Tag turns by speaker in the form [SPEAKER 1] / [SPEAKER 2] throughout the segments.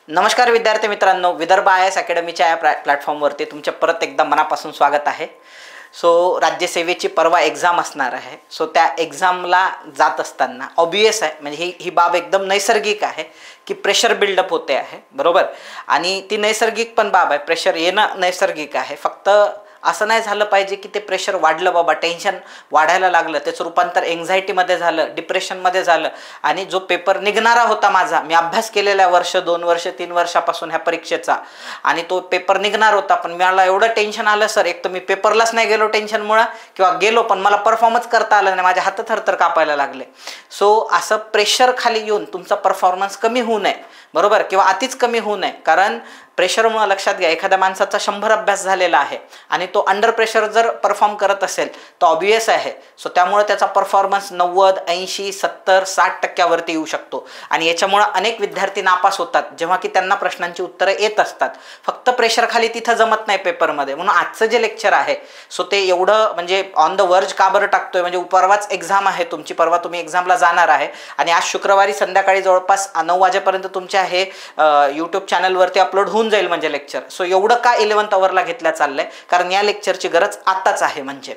[SPEAKER 1] नमस्कार विद्यार्थी मित्रांनो, विदर्भ IAS अकॅडमीच्या या प्लॅटफॉर्मवरती तुमचे परत एकदा मनापासून स्वागत आहे। राज्यसेवेची परवा एक्झाम असणार आहे। त्या एक्झामला जात असताना ऑब्वियस आहे, म्हणजे ही बाब एकदम नैसर्गिक आहे की प्रेशर बिल्डअप होते आहे, बरोबर। आणि ती नैसर्गिक पण बाब आहे, प्रेशर येणं नैसर्गिक आहे। फक्त असं नाही झालं पाहिजे की ते प्रेशर वाढलं, बाबा टेन्शन वाढायला लागलं, त्याचं रूपांतर एन्झायटीमध्ये झालं, डिप्रेशनमध्ये झालं आणि जो पेपर निघणारा होता माझा, मी अभ्यास केलेला वर्ष 2 वर्ष 3 वर्षापासून ह्या परीक्षेचा, आणि तो पेपर निघणार होता, पण मला एवढं टेन्शन आलं सर, एक तर मी पेपरलाच नाही गेलो टेन्शनमुळे, किंवा गेलो पण मला परफॉर्मन्स करता आलं नाही, माझे हात थरथर कापायला लागले। असं प्रेशर खाली येऊन तुमचा परफॉर्मन्स कमी होऊ नये, बरोबर, किंवा अतिच कमी होऊ नये। कारण प्रेशरमुळे लक्षात घ्या, एखाद्या माणसाचा 100 अभ्यास झालेला आहे आणि तो अंडर प्रेशर जर परफॉर्म करत असेल तर ऑब्वियस आहे, त्यामुळे त्याचा परफॉर्मन्स 90, 80, 70, 60% येऊ शकतो। आणि याच्यामुळे अनेक विद्यार्थी नापास होतात, जेव्हा की त्यांना प्रश्नांची उत्तरं येत असतात। फक्त प्रेशर खाली तिथं जमत नाही पेपरमध्ये। म्हणून आजचं जे लेक्चर आहे ते एवढं म्हणजे ऑन द वर्ज का बरं टाकतोय, म्हणजे परवाच एक्झाम आहे तुमची, परवा तुम्ही एक्झामला जाणार आहे आणि आज शुक्रवारी संध्याकाळी जवळपास 9 वाजेपर्यंत तुमच्या हे यूट्यूब चॅनलवरती अपलोड होऊन जाईल म्हणजे लेक्चर। एवढं का 11th आवरला घेतल्या चाललंय, कारण या लेक्चरची गरज आताच आहे म्हणजे।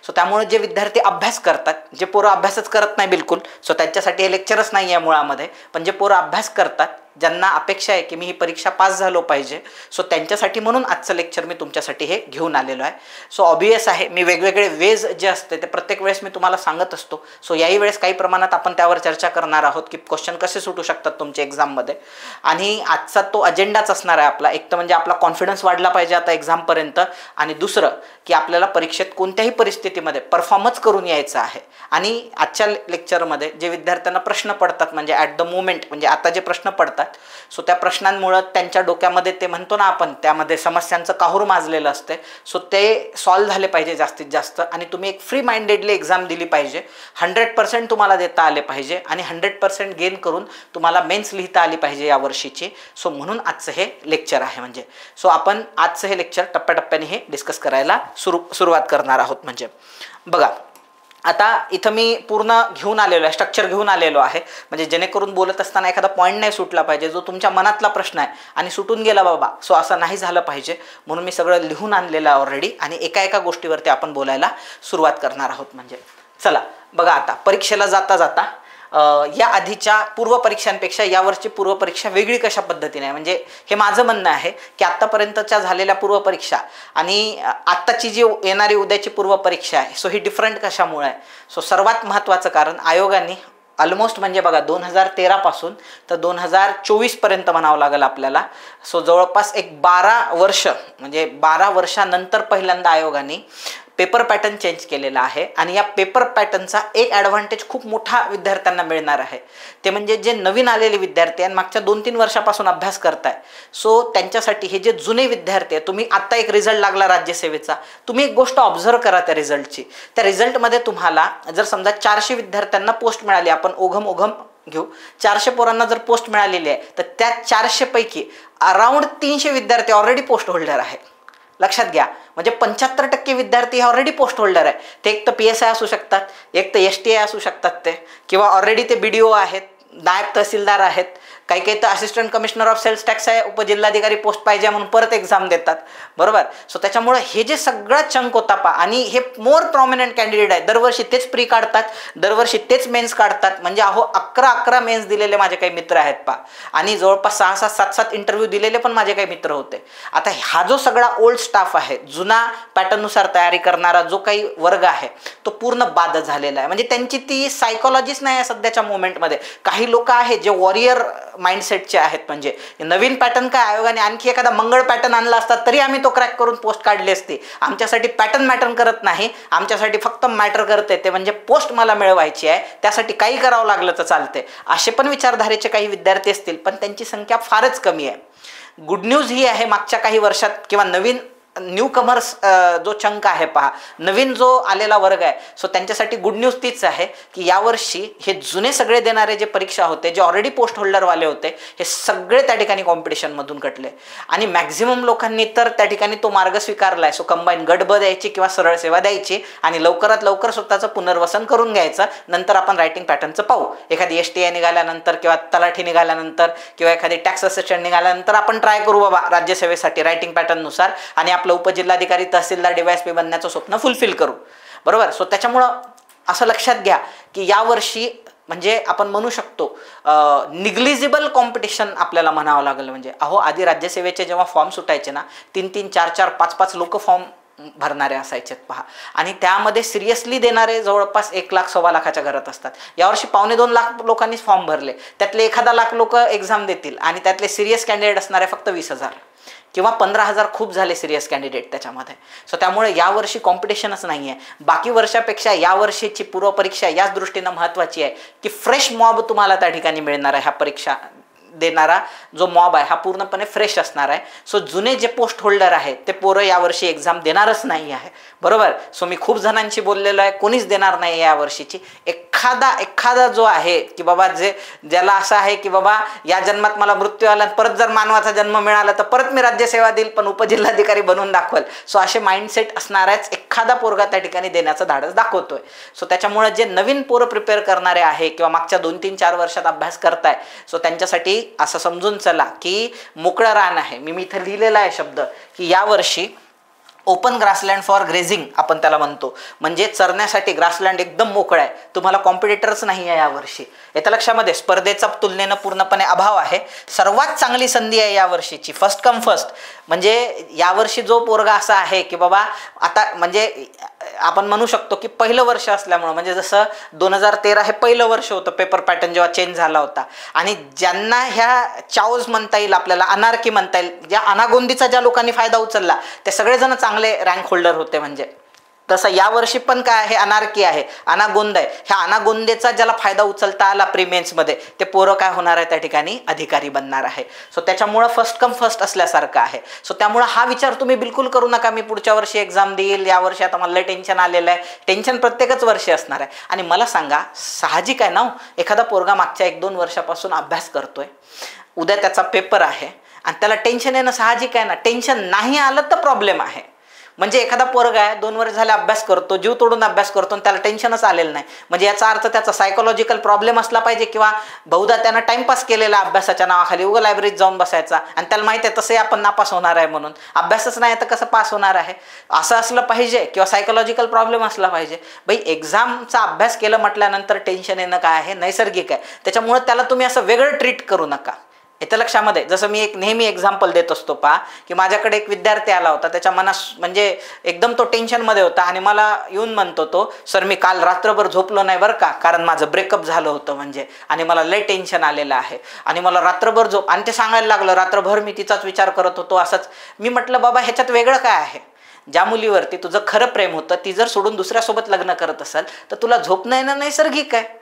[SPEAKER 1] त्यामुळे जे विद्यार्थी अभ्यास करतात, जे पोरं अभ्यासच करत नाही बिलकुल, त्यांच्यासाठी हे लेक्चरच नाही आहे मुळामध्ये, पण जे पोरं अभ्यास करतात, ज्यांना अपेक्षा आहे की मी ही परीक्षा पास झालो पाहिजे, त्यांच्यासाठी म्हणून आजचं लेक्चर मी तुमच्यासाठी हे घेऊन आलेलो आहे। ऑब्वियस आहे, मी वेगवेगळे वेज जे असते ते प्रत्येक वेळेस मी तुम्हाला सांगत असतो। याही वेळेस काही प्रमाणात आपण त्यावर चर्चा करणार आहोत की क्वेश्चन कसे सुटू शकतात तुमच्या एक्झाममध्ये। आणि आजचा तो अजेंडाच असणार आहे आपला, एक तर म्हणजे आपला कॉन्फिडन्स वाढला पाहिजे आता एक्झामपर्यंत, आणि दुसरं की आपल्याला परीक्षेत कोणत्याही परिस्थितीमध्ये परफॉर्मन्स करून यायचं आहे। आणि आजच्या लेक्चरमध्ये जे विद्यार्थ्यांना प्रश्न पडतात, म्हणजे ॲट द मोमेंट, म्हणजे आता जे प्रश्न पडतात, त्या प्रश्नांमुळे त्यांच्या डोक्यामध्ये ते म्हणतो ना आपण, त्यामध्ये समस्यांचं काहूर माजलेलं असते, ते सॉल्व्ह झाले पाहिजे जास्तीत जास्त। आणि तुम्ही एक फ्री माइंडेडली एक्झाम दिली पाहिजे, 100% तुम्हाला देता आले पाहिजे, आणि 100% गेन करून तुम्हाला मेन्स लिहिता आली पाहिजे या वर्षीची। म्हणून आजचं हे लेक्चर आहे म्हणजे। आपण आजचं हे लेक्चर टप्प्याटप्प्याने हे डिस्कस करायला सुरुवात करणार आहोत। म्हणजे बघा, आता इथं मी पूर्ण घेऊन आलेलो आहे, स्ट्रक्चर घेऊन आलेलो आहे, म्हणजे जेणेकरून बोलत असताना एखादा पॉईंट नाही सुटला पाहिजे, जो तुमच्या मनातला प्रश्न आहे आणि सुटून गेला बाबा, असं नाही झालं पाहिजे, म्हणून मी सगळं लिहून आणलेलं आहे ऑलरेडी, आणि एका एका गोष्टीवरती आपण बोलायला सुरुवात करणार आहोत। म्हणजे चला बघा, आता परीक्षेला जाता जाता या आधीच्या पूर्वपरीक्षांपेक्षा यावरची पूर्वपरीक्षा वेगळी कशा पद्धतीने आहे, म्हणजे हे माझं म्हणणं आहे की आत्तापर्यंतच्या झालेल्या पूर्वपरीक्षा आणि आत्ताची जी येणारी उद्याची पूर्वपरीक्षा आहे, ही डिफरंट कशामुळे आहे। सर्वात महत्त्वाचं कारण, आयोगाने ऑलमोस्ट म्हणजे बघा 2013 पासून तर 2024 पर्यंत म्हणावं लागेल आपल्याला, जवळपास एक 12 वर्ष, म्हणजे 12 वर्षानंतर पहिल्यांदा आयोगाने पेपर पॅटर्न चेंज केलेला आहे। आणि या पेपर पॅटर्नचा एक ॲडव्हान्टेज खूप मोठा विद्यार्थ्यांना मिळणार आहे, ते म्हणजे जे नवीन आलेले विद्यार्थी आणि मागच्या 2-3 वर्षापासून अभ्यास करताय, त्यांच्यासाठी हे जे जुने विद्यार्थी आहे, तुम्ही आत्ता एक रिझल्ट लागला राज्यसेवेचा, तुम्ही एक गोष्ट ऑब्झर्व करा त्या रिझल्टची। त्या रिझल्टमध्ये तुम्हाला जर समजा 400 विद्यार्थ्यांना पोस्ट मिळाली, आपण ओघम घेऊ, 400 पोरांना जर पोस्ट मिळालेली आहे, तर त्या 400 पैकी अराउंड 300 विद्यार्थी ऑलरेडी पोस्ट होल्डर आहेत। लक्षात घ्या, म्हणजे 75% विद्यार्थी हे ऑलरेडी पोस्ट होल्डर आहे। ते एक तर PSI असू शकतात, एक तर STI असू शकतात ते, किंवा ऑलरेडी ते BDO आहेत, नायब तहसीलदार आहेत, काही तर assistant commissioner of sales tax आहे, उपजिल्हाधिकारी पोस्ट पाहिजे म्हणून परत एक्झाम देतात, बरोबर। त्याच्यामुळे हे जे सगळा चंक होता आणि हे मोर प्रॉमिनंट कॅन्डिडेट आहे, दरवर्षी तेच प्री काढतात, दरवर्षी तेच मेन्स काढतात, म्हणजे 11 मेन्स दिलेले माझे काही मित्र आहेत आणि जवळपास 6-7, 7-7 इंटरव्ह्यू दिलेले पण माझे काही मित्र होते। आता हा जो सगळा ओल्ड स्टाफ आहे, जुना पॅटर्ननुसार तयारी करणारा जो काही वर्ग आहे, तो पूर्ण बाद झालेला आहे, म्हणजे त्यांची ती सायकोलॉजीच नाही आहे सध्याच्या मोमेंटमध्ये। काही लोक आहेत जे वॉरियर माइंडसेटचे आहेत, म्हणजे नवीन पॅटर्न काय, आयोगाने आणखी एखादा मंगळ पॅटर्न आणला असता तरी आम्ही तो क्रॅक करून पोस्ट काढली असती। आमच्यासाठी पॅटर्न मॅटर करत नाही, आमच्यासाठी फक्त मॅटर करते ते म्हणजे पोस्ट मला मिळवायची आहे, त्यासाठी काही करावं लागलं तर चालते, असे पण विचारधारेचे काही विद्यार्थी असतील, पण त्यांची संख्या फारच कमी आहे। गुड न्यूज ही आहे, मागच्या काही वर्षात किंवा नवीन न्यू कमर्स जो चंक आहे पहा, नवीन जो आलेला वर्ग आहे, सो त्यांच्यासाठी गुड न्यूज तीच आहे की यावर्षी हे जुने सगळे देणारे जे परीक्षा होते, जे ऑलरेडी पोस्ट होल्डरवाले होते, हे सगळे त्या ठिकाणी कॉम्पिटिशनमधून कटले आणि मॅक्झिमम लोकांनी तर त्या ठिकाणी तो मार्ग स्वीकारला आहे. सो कंबाईन गट ब द्यायची किंवा सरळ सेवा द्यायची आणि लवकरात लवकर स्वतःचं पुनर्वसन करून घ्यायचं. नंतर आपण रायटिंग पॅटर्नचं पाहू. एखादी STI निघाल्यानंतर किंवा तलाठी निघाल्यानंतर किंवा एखादी टॅक्स असिस्टंट निघाल्यानंतर आपण ट्राय करू बाबा राज्यसेवेसाठी रायटिंग पॅटर्ननुसार आणि आपलं उपजिल्हाधिकारी तहसीलदार DYSP बनण्याचं स्वप्न फुलफिल करू. बरोबर. सो त्याच्यामुळं असं लक्षात घ्या की यावर्षी म्हणजे आपण म्हणू शकतो निग्लिजिबल कॉम्पिटिशन आपल्याला म्हणावं लागलं. म्हणजे आधी राज्यसेवेचे जेव्हा फॉर्म सुटायचे ना, 3-3, 4-4, 5-5 लोक फॉर्म भरणारे असायचे पहा आणि त्यामध्ये सिरियसली देणारे जवळपास 1 लाख 1.25 लाखाच्या घरात असतात. यावर्षी 2.25 लाख लोकांनी फॉर्म भरले, त्यातले 1 लाख लोक एक्झाम देतील आणि त्यातले सिरियस कॅन्डिडेट असणारे फक्त 20,000 किंवा 15,000 खूप झाले सिरियस कॅन्डिडेट त्याच्यामध्ये. सो त्यामुळे यावर्षी कॉम्पिटिशनच नाही आहे. बाकी वर्षापेक्षा यावर्षीची पूर्वपरीक्षा याच दृष्टीनं महत्त्वाची आहे की फ्रेश मॉब तुम्हाला त्या ठिकाणी मिळणार आहे. ह्या परीक्षा देणारा जो मॉब आहे हा पूर्णपणे फ्रेश असणार आहे. सो जुने जे पोस्ट होल्डर आहेत ते पोरं यावर्षी एक्झाम देणारच नाही आहे. बरोबर. सो मी खूप जणांशी बोललेलो आहे, कोणीच देणार नाही यावर्षीची. एखादा जो आहे की बाबा ज्याला असं आहे की बाबा या जन्मात मला मृत्यू आला, परत जर मानवाचा जन्म मिळाला तर परत मी राज्यसेवा देईल, पण उपजिल्हाधिकारी बनवून दाखवल. सो असे माइंडसेट असणाऱ्याच एखादा पोरगा त्या ठिकाणी देण्याचं धाडस दाखवतोय. सो त्याच्यामुळे जे नवीन पोरं प्रिपेअर करणारे आहे किंवा मागच्या 2-3-4 वर्षात अभ्यास करताय, सो त्यांच्यासाठी असं समजून चला की मोकळं रान आहे. मी इथं लिहिलेला आहे शब्द की यावर्षी ओपन ग्रासलँड फॉर ग्रेझिंग आपण त्याला म्हणतो, म्हणजे चरण्यासाठी ग्रासलँड एकदम मोकळा आहे. तुम्हाला कॉम्पिटिटरच नाही आहे यावर्षी. येत्या लक्षामध्ये स्पर्धेचा तुलनेनं पूर्णपणे अभाव आहे. सर्वात चांगली संधी आहे यावर्षीची, फर्स्ट कम फर्स्ट. म्हणजे यावर्षी जो पोरगा असा आहे की बाबा आता म्हणजे आपण म्हणू शकतो की पहिलं वर्ष असल्यामुळं, म्हणजे जसं 2013 हे पहिलं वर्ष होतं पेपर पॅटर्न जेव्हा चेंज झाला होता आणि ज्यांना ह्या चाऊज म्हणता येईल, आपल्याला अनार्की म्हणता येईल, ज्या अनागोंदीचा ज्या लोकांनी फायदा उचलला ते सगळेजण चांगले रँक होल्डर होते. म्हणजे तसं यावर्षी पण काय आहे, अनार्की आहे, अनागोंद आहे. ह्या अनागोंदेचा ज्याला फायदा उचलता आला प्रीमेन्समध्ये ते पोरं काय होणार आहे त्या ठिकाणी अधिकारी बनणार आहे. सो त्याच्यामुळं फर्स्ट कम फर्स्ट असल्यासारखं आहे. सो त्यामुळं हा विचार तुम्ही बिलकुल करू नका मी पुढच्या वर्षी एक्झाम देईल, यावर्षी आता मला टेन्शन आलेलं आहे. टेन्शन प्रत्येकच वर्षी असणार आहे. आणि मला सांगा, साहजिक आहे ना, एखादा पोरगा मागच्या 1-2 वर्षापासून अभ्यास करतोय, उद्या त्याचा पेपर आहे आणि त्याला टेन्शन येणं साहजिक आहे ना. टेन्शन नाही आलं तर प्रॉब्लेम आहे. म्हणजे एखादा पोरगा आहे 2 वर्ष झाले अभ्यास करतो, जीव तोडून अभ्यास करतो आणि त्याला टेन्शनच आलेलं नाही, म्हणजे याचा अर्थ त्याचा सायकोलॉजिकल प्रॉब्लेम असला पाहिजे किंवा बहुधा त्यानं टाइमपास केलेला अभ्यासाच्या नावाखाली उगा लायब्ररीत जाऊन बसायचा आणि त्याला माहिती आहे तसंही आपण नापास होणार आहे म्हणून. अभ्यासच नाही तर कसं पास होणार आहे, असं असलं पाहिजे किंवा सायकोलॉजिकल प्रॉब्लेम असला पाहिजे. बाई एक्झामचा अभ्यास केलं म्हटल्यानंतर टेन्शन येणं काय आहे, नैसर्गिक आहे. त्याच्यामुळे त्याला तुम्ही असं वेगळं ट्रीट करू नका. येत्या लक्षामध्ये जसं मी एक नेहमी एक्झाम्पल देत असतो पहा की माझ्याकडे एक विद्यार्थी आला होता, त्याच्या मनास म्हणजे एकदम तो टेन्शनमध्ये होता आणि मला येऊन म्हणतो तो, सर मी काल रात्रभर झोपलो नाही बरं का, कारण माझं ब्रेकअप झालं होतं म्हणजे, आणि मला लय टेन्शन आलेलं आहे आणि मला रात्रभर झोप, आणि ते सांगायला लागलं रात्रभर मी तिचाच विचार करत होतो असंच. मी म्हटलं बाबा ह्याच्यात वेगळं काय आहे, ज्या मुलीवरती तुझं खरं प्रेम होतं ती जर सोडून दुसऱ्यासोबत लग्न करत असेल तर तुला झोप नाही ना, नैसर्गिक आहे.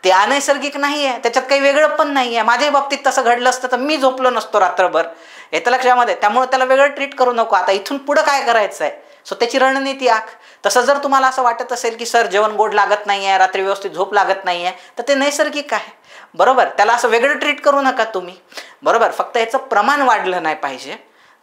[SPEAKER 1] ते अनैसर्गिक नाही आहे, त्याच्यात काही वेगळं पण नाही आहे. माझ्याही बाबतीत तसं घडलं असतं तर मी झोपलो नसतो रात्रभर. येतं लक्षामध्ये. त्यामुळे त्याला वेगळं ट्रीट करू नको. आता इथून पुढं काय करायचं आहे, सो त्याची रणनीती आख. तसं जर तुम्हाला असं वाटत असेल की सर जेवण गोड लागत नाही आहे, रात्री व्यवस्थित झोप लागत नाही आहे, तर ते नैसर्गिक आहे. बरोबर. त्याला असं वेगळं ट्रीट करू नका तुम्ही. बरोबर. फक्त याचं प्रमाण वाढलं नाही पाहिजे.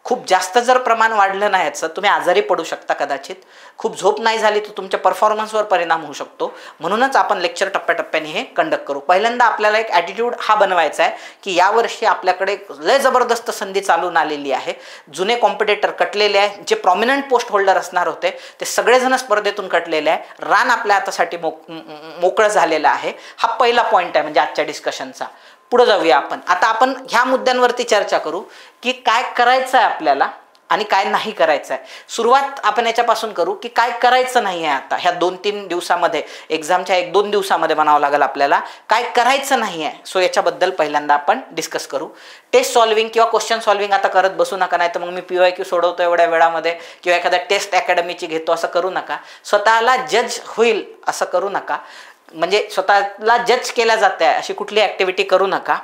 [SPEAKER 1] खूप जास्त जर प्रमाण वाढलं नाही याचं, तुम्ही आजारी पडू शकता कदाचित. खूप झोप नाही झाली तर तुमच्या परफॉर्मन्सवर परिणाम होऊ शकतो. म्हणूनच आपण लेक्चर टप्प्याटप्प्याने हे कंडक्ट करू. पहिल्यांदा आपल्याला एक ॲटिट्यूड हा बनवायचा आहे की यावर्षी आपल्याकडे लय जबरदस्त संधी चालून आलेली आहे. जुने कॉम्पिटिटर कटलेले आहे, जे प्रॉमिनंट पोस्ट होल्डर असणार होते ते सगळेजण स्पर्धेतून कटलेले आहे. रान आपल्या हातासाठी मोकळं झालेलं आहे. हा पहिला पॉईंट आहे म्हणजे आजच्या डिस्कशनचा. पुढे जाऊया आपण. आता आपण ह्या मुद्द्यांवरती चर्चा करू की काय करायचं आहे आपल्याला आणि काय नाही करायचं आहे. सुरुवात आपण याच्यापासून करू की काय करायचं नाही आहे. आता ह्या 2-3 दिवसामध्ये, एक्झामच्या 1-2 दिवसामध्ये म्हणावं लागेल आपल्याला काय करायचं नाही आहे. सो याच्याबद्दल पहिल्यांदा आपण डिस्कस करू. टेस्ट सॉल्विंग किंवा क्वेश्चन सॉल्विंग आता करत बसू नका, नाही तर मग मी PYQ सोडवतो एवढ्या वेळामध्ये किंवा एखाद्या टेस्ट अकॅडमीची घेतो असं करू नका. स्वतःला जज होईल असं करू नका. म्हणजे स्वतःला जज केल्या जाते अशी कुठली ॲक्टिव्हिटी करू नका.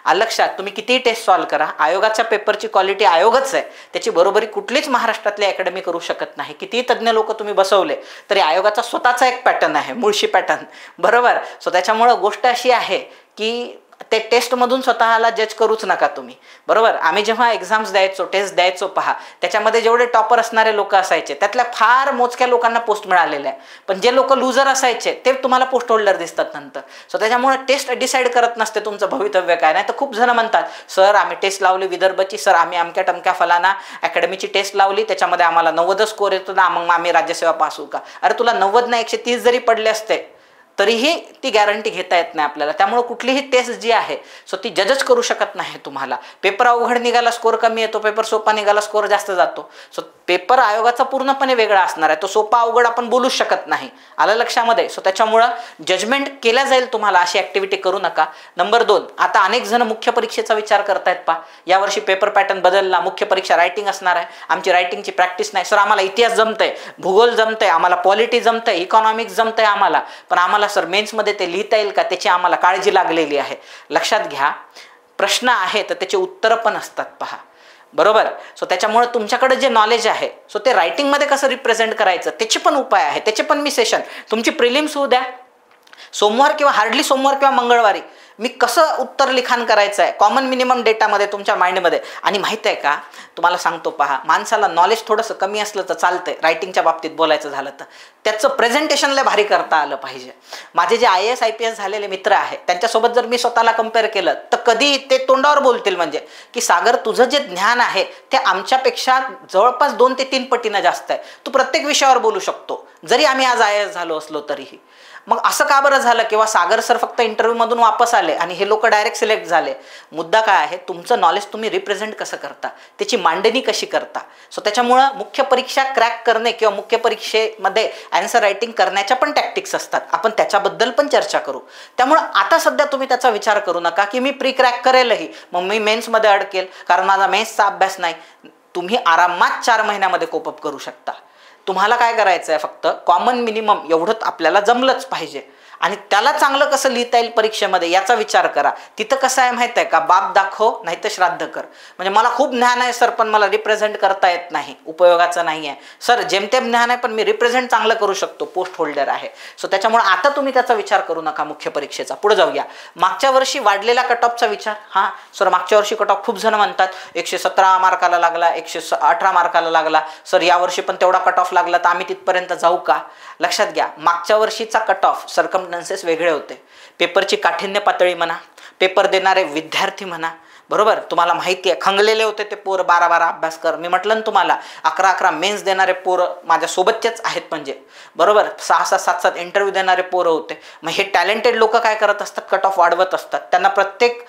[SPEAKER 1] लक्षात, तुम्ही कितीही टेस्ट सॉल्व करा, आयोगाच्या पेपरची क्वालिटी आयोगच आहे, त्याची बरोबरी कुठलीच महाराष्ट्रातली अकॅडमी करू शकत नाही. कितीही तज्ज्ञ लोक तुम्ही बसवले तरी आयोगाचा स्वतःचा एक पॅटर्न आहे, मुळशी पॅटर्न, बरोबर. सो त्याच्यामुळं गोष्ट अशी आहे की ते टेस्टमधून स्वतःला जज करूच नका तुम्ही, बरोबर. आम्ही जेव्हा एक्झाम्स द्यायचो, टेस्ट द्यायचो पहा, त्याच्यामध्ये जेवढे टॉपर असणारे लोक असायचे त्यातल्या फार मोजक्या लोकांना पोस्ट मिळालेल्या आहे, पण जे लोक लुजर असायचे ते तुम्हाला पोस्ट होल्डर दिसतात नंतर. सो त्याच्यामुळे टेस्ट डिसाईड करत नसते तुमचं भवितव्य काय. नाही तर खूप जण म्हणतात सर आम्ही टेस्ट लावली विदर्भची, सर आम्ही अमक्या टमक्या फलाना अकॅडमीची टेस्ट लावली, त्याच्यामध्ये आम्हाला 90 स्कोर येतो ना, मग आम्ही राज्यसेवा पास होऊ का. अरे तुला 90 ना 130 जरी पडले असते तरीही ती गॅरंटी घेता येत नाही आपल्याला. त्यामुळे कुठलीही टेस्ट जी आहे सो ती जजच करू शकत नाही तुम्हाला. पेपर अवघड निघाला स्कोर कमी येतो, पेपर सोपा निघाला स्कोर जास्त जातो. सो पेपर आयोगाचा पूर्णपणे वेगळा असणार आहे, तो सोपा अवघड आपण बोलूच शकत नाही. आलं लक्षामध्ये. सो त्याच्यामुळं जजमेंट केल्या जाईल तुम्हाला अशी ॲक्टिव्हिटी करू नका. नंबर 2, आता अनेक जण मुख्य परीक्षेचा विचार करतायत पा, यावर्षी पेपर पॅटर्न बदलला, मुख्य परीक्षा रायटिंग असणार आहे, आमची रायटिंगची प्रॅक्टिस नाही. सर आम्हाला इतिहास जमतंय, भूगोल जमतंय, आम्हाला पॉलिटी जमतंय, इकॉनॉमिक्स जमतंय आम्हाला, पण आम्हाला सर मेन्समध्ये ते लिहिता येईल का, त्याची आम्हाला काळजी लागलेली आहे. लक्षात घ्या, प्रश्न आहे तर त्याचे उत्तरं पण असतात पहा, बरोबर. सो त्याच्यामुळे तुमच्याकडे जे नॉलेज आहे सो ते रायटिंगमध्ये कसं रिप्रेझेंट करायचं त्याचे पण उपाय आहे, त्याचे पण मी सेशन, तुमची प्रिलिम्स होऊ द्या सोमवार किंवा हार्डली सोमवार किंवा मंगळवारी, मी कसं उत्तर लिखाण करायचं आहे कॉमन मिनिमम डेटामध्ये तुमच्या माइंडमध्ये. आणि माहीत आहे का, तुम्हाला सांगतो पहा, माणसाला नॉलेज थोडंसं कमी असलं तर चालतंय, रायटिंगच्या बाबतीत बोलायचं झालं तर त्याचं प्रेझेंटेशन लय भारी करता आलं पाहिजे. माझे जे IAS IPS झालेले मित्र आहेत त्यांच्यासोबत जर मी स्वतःला कम्पेअर केलं तर कधी ते तोंडावर बोलतील म्हणजे की सागर तुझं जे ज्ञान आहे ते आमच्यापेक्षा जवळपास 2 ते 3 पटीनं जास्त आहे, तू प्रत्येक विषयावर बोलू शकतो जरी आम्ही आज IAS झालो असलो तरीही. मग असं का बरं झालं किंवा सागर सर फक्त इंटरव्ह्यूमधून वापस आले आणि हे लोक डायरेक्ट सिलेक्ट झाले. मुद्दा काय आहे, तुमचं नॉलेज तुम्ही रिप्रेझेंट कसं करता, त्याची मांडणी कशी करता. सो त्याच्यामुळं मुख्य परीक्षा क्रॅक करणे किंवा मुख्य परीक्षेमध्ये ॲन्सर रायटिंग करण्याच्या पण टॅक्टिक्स असतात, आपण त्याच्याबद्दल पण चर्चा करू. त्यामुळं आता सध्या तुम्ही त्याचा विचार करू नका की मी प्री क्रॅक करेलही मग मी मेन्समध्ये अडकेल कारण माझा मेन्सचा अभ्यास नाही. तुम्ही आरामात 4 महिन्यामध्ये कोपअप करू शकता. तुम्हाला काय करायचं आहे, फक्त कॉमन मिनिमम एवढं आपल्याला जमलंच पाहिजे आणि त्याला चांगलं कसं लिहिता येईल परीक्षेमध्ये याचा विचार करा. तिथं कसं आहे माहीत आहे का, बाप दाखव नाही तर श्राद्ध कर. म्हणजे मला खूप ज्ञान आहे सर पण मला रिप्रेझेंट करता येत नाही, उपयोगाचं नाही आहे. सर जेमतेम ज्ञान आहे पण मी रिप्रेझेंट चांगलं करू शकतो, पोस्ट होल्डर आहे. सो त्याच्यामुळे आता तुम्ही त्याचा विचार करू नका मुख्य परीक्षेचा. पुढे जाऊया. मागच्या वर्षी वाढलेला कट ऑफचा विचार. हां सर मागच्या वर्षी कट ऑफ खूप जण म्हणतात 117 मार्काला लागला, 118 मार्काला लागला. सर यावर्षी पण तेवढा कट ऑफ लागला तर आम्ही तिथपर्यंत जाऊ का. लक्षात घ्या, मागच्या वर्षीचा कट ऑफ सर्कमस्टन्सेस वेगळे होते. पेपरची काठिण्य पातळी म्हणा, पेपर देणारे विद्यार्थी म्हणा, बरोबर. तुम्हाला माहिती आहे खंगलेले होते ते पोरं, 12-12 अभ्यास कर. मी म्हटलं ना तुम्हाला 11-11 मेन्स देणारे पोरं माझ्यासोबतचेच आहेत म्हणजे, बरोबर. 6-6, 7-7 इंटरव्ह्यू देणारे पोरं होते. मग हे टॅलेंटेड लोक काय करत असतात, कट ऑफ वाढवत असतात. त्यांना प्रत्येक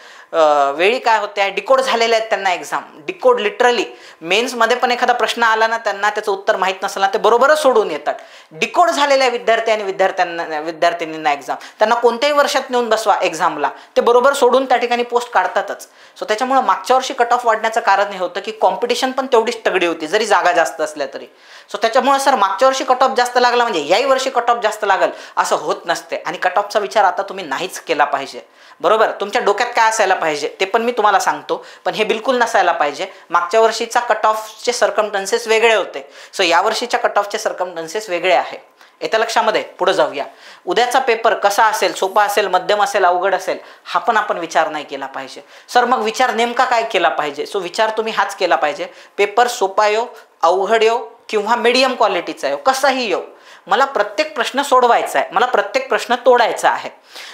[SPEAKER 1] वेळी काय होते, डिकोड झालेले आहेत त्यांना एक्झाम. डिकोड लिटरली मेन्समध्ये पण एखादा प्रश्न आला ना त्यांना त्याचं उत्तर माहीत नसेल ना ते बरोबरच सोडून येतात. डिकोड झालेल्या विद्यार्थी आणि विद्यार्थिनींना एक्झाम, त्यांना कोणत्याही वर्षात नेऊन बसवा एक्झामला, ते बरोबर सोडून त्या ठिकाणी पोस्ट काढतातच. सो त्याच्यामुळे मागच्या वर्षी कट ऑफ वाढण्याचं कारण हे होतं की कॉम्पिटिशन पण तेवढीच तगडी होती जरी जागा जास्त असल्या तरी. सो त्याच्यामुळे सर मागच्या वर्षी कट ऑफ जास्त लागला म्हणजे याही वर्षी कट ऑफ जास्त लागल असं होत नसते. आणि कट ऑफचा विचार आता तुम्ही नाहीच केला पाहिजे, बरोबर. तुमच्या डोक्यात काय असायला पाहिजे ते पण मी तुम्हाला सांगतो, पण हे बिलकुल नसायला पाहिजे. मागच्या वर्षीचा कट ऑफचे सर्कमस्टन्सेस वेगळे होते, सो यावर्षीच्या कट ऑफचे सर्कमस्टन्सेस वेगळे आहे. येत्या लक्षामध्ये. पुढे जाऊया. उद्याचा पेपर कसा असेल, सोपा असेल, मध्यम असेल, अवघड असेल, हा पण आपण विचार नाही केला पाहिजे. सर मग विचार नेमका काय केला पाहिजे. सो विचार तुम्ही हाच केला पाहिजे, पेपर सोपा येऊ, अवघड येऊ किंवा मीडियम क्वालिटीचा येऊ, कसाही येऊ, मला प्रत्येक प्रश्न सोडवायचा आहे, मला प्रत्येक प्रश्न तोडायचा आहे.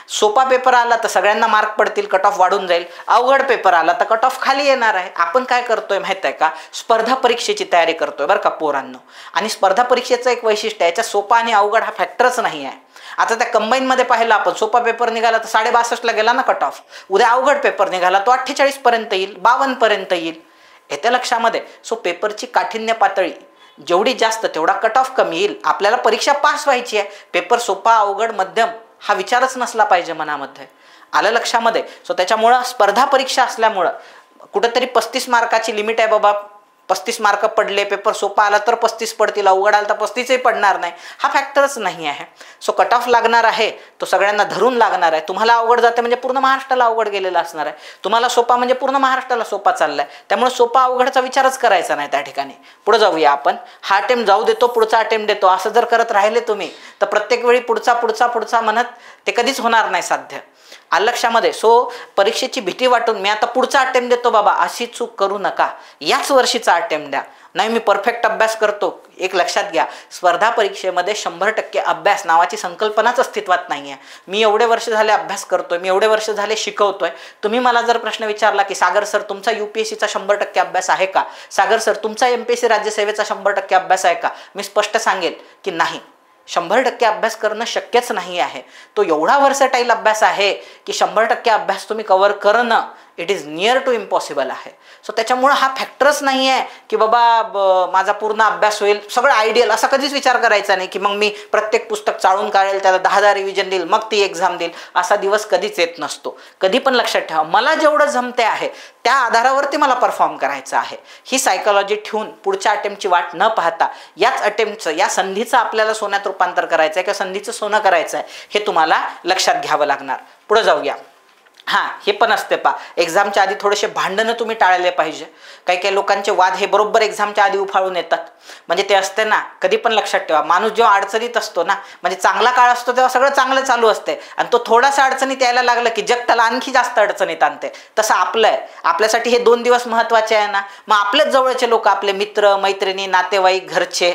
[SPEAKER 1] सोपा पेपर आला तर सगळ्यांना मार्क पडतील, कट ऑफ वाढून जाईल. अवघड पेपर आला तर कट ऑफ खाली येणार आहे. आपण काय करतोय माहित आहे का, स्पर्धा परीक्षेची तयारी करतोय बरं का पोरांनो. आणि स्पर्धा परीक्षेचं एक वैशिष्ट्य आहे, याच्यात सोपा आणि अवघड हा फॅक्टरच नाही आहे. आता त्या कंबाईनमध्ये पाहिलं आपण, सोपा पेपर निघाला तर 62.5ला गेला ना कट ऑफ. उद्या अवघड पेपर निघाला तो 48 पर्यंत येईल, 52 पर्यंत येईल. येत्या लक्षामध्ये. सो पेपरची काठिण्य पातळी जेवढी जास्त तेवढा कट ऑफ कमी येईल. आपल्याला परीक्षा पास व्हायची आहे, पेपर सोपा अवघड मध्यम हा विचारच नसला पाहिजे मनामध्ये. आलं लक्षामध्ये. सो त्याच्यामुळं स्पर्धा परीक्षा असल्यामुळं कुठंतरी 35 मार्काची लिमिट आहे बाबा, 35 मार्क पडले, पेपर सोपा आला तर 35 पडतील, अवघड आला तर 35ही पडणार नाही, हा फॅक्टरच नाही आहे. सो कट ऑफ लागणार आहे तो सगळ्यांना धरून लागणार आहे. तुम्हाला अवघड जाते म्हणजे पूर्ण महाराष्ट्राला अवघड गेलेला असणार आहे, तुम्हाला सोपा म्हणजे पूर्ण महाराष्ट्राला सोपा चाललाय. त्यामुळे सोपा अवघडचा विचारच करायचा नाही त्या ठिकाणी. पुढे जाऊया आपण. हा अटेम्प्ट जाऊ देतो, पुढचा अटेम्प्ट देतो, असं जर करत राहिले तुम्ही तर प्रत्येक वेळी पुढचा पुढचा पुढचा म्हणत ते कधीच होणार नाही साध्य. लक्षामध्ये. सो परीक्षेची भीती वाटून मी आता पुढचा अटेम्प्ट देतो बाबा, अशी चूक करू नका. याच वर्षीचा अटेम्प्ट द्या. नाही मी परफेक्ट अभ्यास करतो, एक लक्षात घ्या, स्पर्धा परीक्षेमध्ये 100% अभ्यास नावाची संकल्पनाच अस्तित्वात नाही आहे. मी एवढे वर्ष झाले अभ्यास करतोय, मी एवढे वर्ष झाले शिकवतोय. तुम्ही मला जर प्रश्न विचारला की सागर सर तुमचा UPSCचा 100% अभ्यास आहे का, सागर सर तुमचा MPSC राज्यसेवेचा 100% अभ्यास आहे का, मी स्पष्ट सांगेल की नाही, 100% अभ्यास करणं शक्यच नाही आहे. तो एवढा व्हर्सटाईल अभ्यास आहे की 100% अभ्यास तुम्ही कव्हर करणं it is near to impossible आहे. सो त्याच्यामुळं हा फॅक्टरच नाही आहे की बाबा माझा पूर्ण अभ्यास होईल, सगळं आयडियल, असा कधीच विचार करायचा नाही की मग मी प्रत्येक पुस्तक चाळून काढेल, त्याला 10 रिव्हिजन देईल, मग ती एक्झाम देईल, असा दिवस कधीच येत नसतो. कधी पण लक्षात ठेवा, मला जेवढं जमते आहे त्या आधारावरती मला परफॉर्म करायचं आहे. ही सायकॉलॉजी ठेवून पुढच्या अटेम्प्टची वाट न पाहता याच अटेम्प्टचं, या संधीचं आपल्याला सोन्यात रूपांतर करायचं आहे किंवा संधीचं सोनं करायचं आहे, हे तुम्हाला लक्षात घ्यावं लागणार. पुढे जाऊया. हां, हे पण असते पा, एक्झामच्या आधी थोडेसे भांडणं तुम्ही टाळले पाहिजे. काही काही लोकांचे वाद हे बरोबर एक्झामच्या आधी उफाळून येतात. म्हणजे ते असते ना, कधी पण लक्षात ठेवा, माणूस जेव्हा अडचणीत असतो ना, म्हणजे चांगला काळ असतो तेव्हा सगळं चांगलं चालू असते, आणि तो थोडासा अडचणीत यायला लागलं की जग त्याला आणखी जास्त अडचणीत आणते. तसं आपलं आहे, आपल्यासाठी हे 2 दिवस महत्त्वाचे आहे ना. मग आपलेच जवळचे लोक, आपले मित्र मैत्रिणी नातेवाईक घरचे,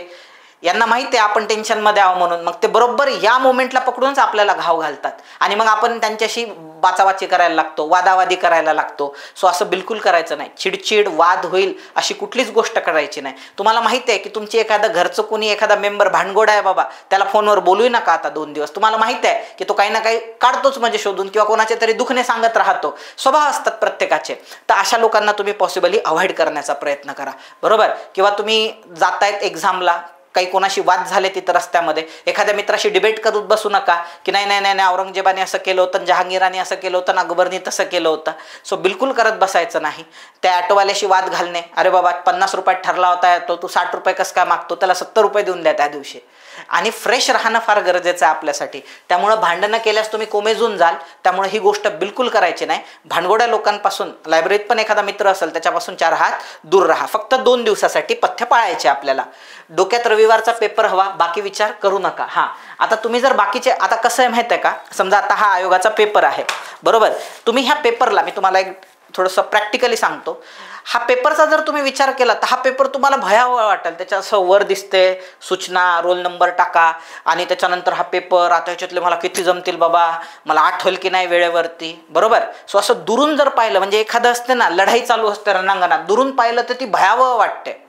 [SPEAKER 1] यांना माहिती आहे आपण टेन्शनमध्ये आहो म्हणून, मग ते बरोबर या मोमेंटला पकडूनच आपल्याला घाव घालतात आणि मग आपण त्यांच्याशी बाचाबाची करायला लागतो, वादावादी करायला लागतो. सो असं बिलकुल करायचं नाही. चिडचिड वाद होईल अशी कुठलीच गोष्ट करायची नाही. तुम्हाला माहिती आहे की तुमची एखादं घरचं कोणी एखादा मेंबर भांडगोड आहे बाबा, त्याला फोनवर बोलू नका आता 2 दिवस. तुम्हाला माहिती आहे की तो काही ना काही काढतोच म्हणजे शोधून, किंवा कोणाचे तरी दुखणे सांगत राहतो, स्वभाव असतात प्रत्येकाचे. तर अशा लोकांना तुम्ही पॉसिबली अवॉइड करण्याचा प्रयत्न करा, बरोबर. किंवा तुम्ही जातायत एक्झामला, काही कोणाशी वाद झाले तिथं रस्त्यामध्ये, एखाद्या मित्राशी डिबेट करत बसू नका की नाही नाही नाही नाही औरंगजेबाने असं केलं होतं, जहांगीराने असं केलं होतं, अकबरने तसं केलं होतं. सो बिलकुल करत बसायचं नाही. त्या ऑटोवाल्याशी वाद घालणे, अरे बाबा 50 रुपयात ठरला होता तो, तू 60 रुपये कसं काय मागतो, त्याला 70 रुपये देऊन द्या त्या दिवशी. आणि फ्रेश राहणं फार गरजेचं आहे आपल्यासाठी. त्यामुळं भांडणं केल्यास तुम्ही कोमेजून जाल, त्यामुळे ही गोष्ट बिलकुल करायची नाही. भांडगोड्या लोकांपासून, लायब्ररीत पण एखादा मित्र असेल त्याच्यापासून 4 हात दूर राहा. फक्त 2 दिवसासाठी पथ्य पाळायचे आपल्याला. डोक्यात रविवारचा पेपर हवा, बाकी विचार करू नका. हां, आता तुम्ही जर बाकीचे, आता कसं आहे माहिती आहे का, समजा आता हा आयोगाचा पेपर आहे, बरोबर. तुम्ही ह्या पेपरला, मी तुम्हाला एक थोडंसं प्रॅक्टिकली सांगतो, हा पेपरचा जर तुम्ही विचार केला तर हा पेपर तुम्हाला भयावह वाटेल. त्याच्या असं वर दिसते सूचना, रोल नंबर टाका, आणि त्याच्यानंतर हा पेपर, आता ह्याच्यातले मला किती जमतील बाबा, मला आठवल की नाही वेळेवरती, बरोबर. सो असं दुरून जर पाहिलं, म्हणजे एखादं असते ना, लढाई चालू असते रणांगणात, दुरून पाहिलं तर ती भयावह वाटते.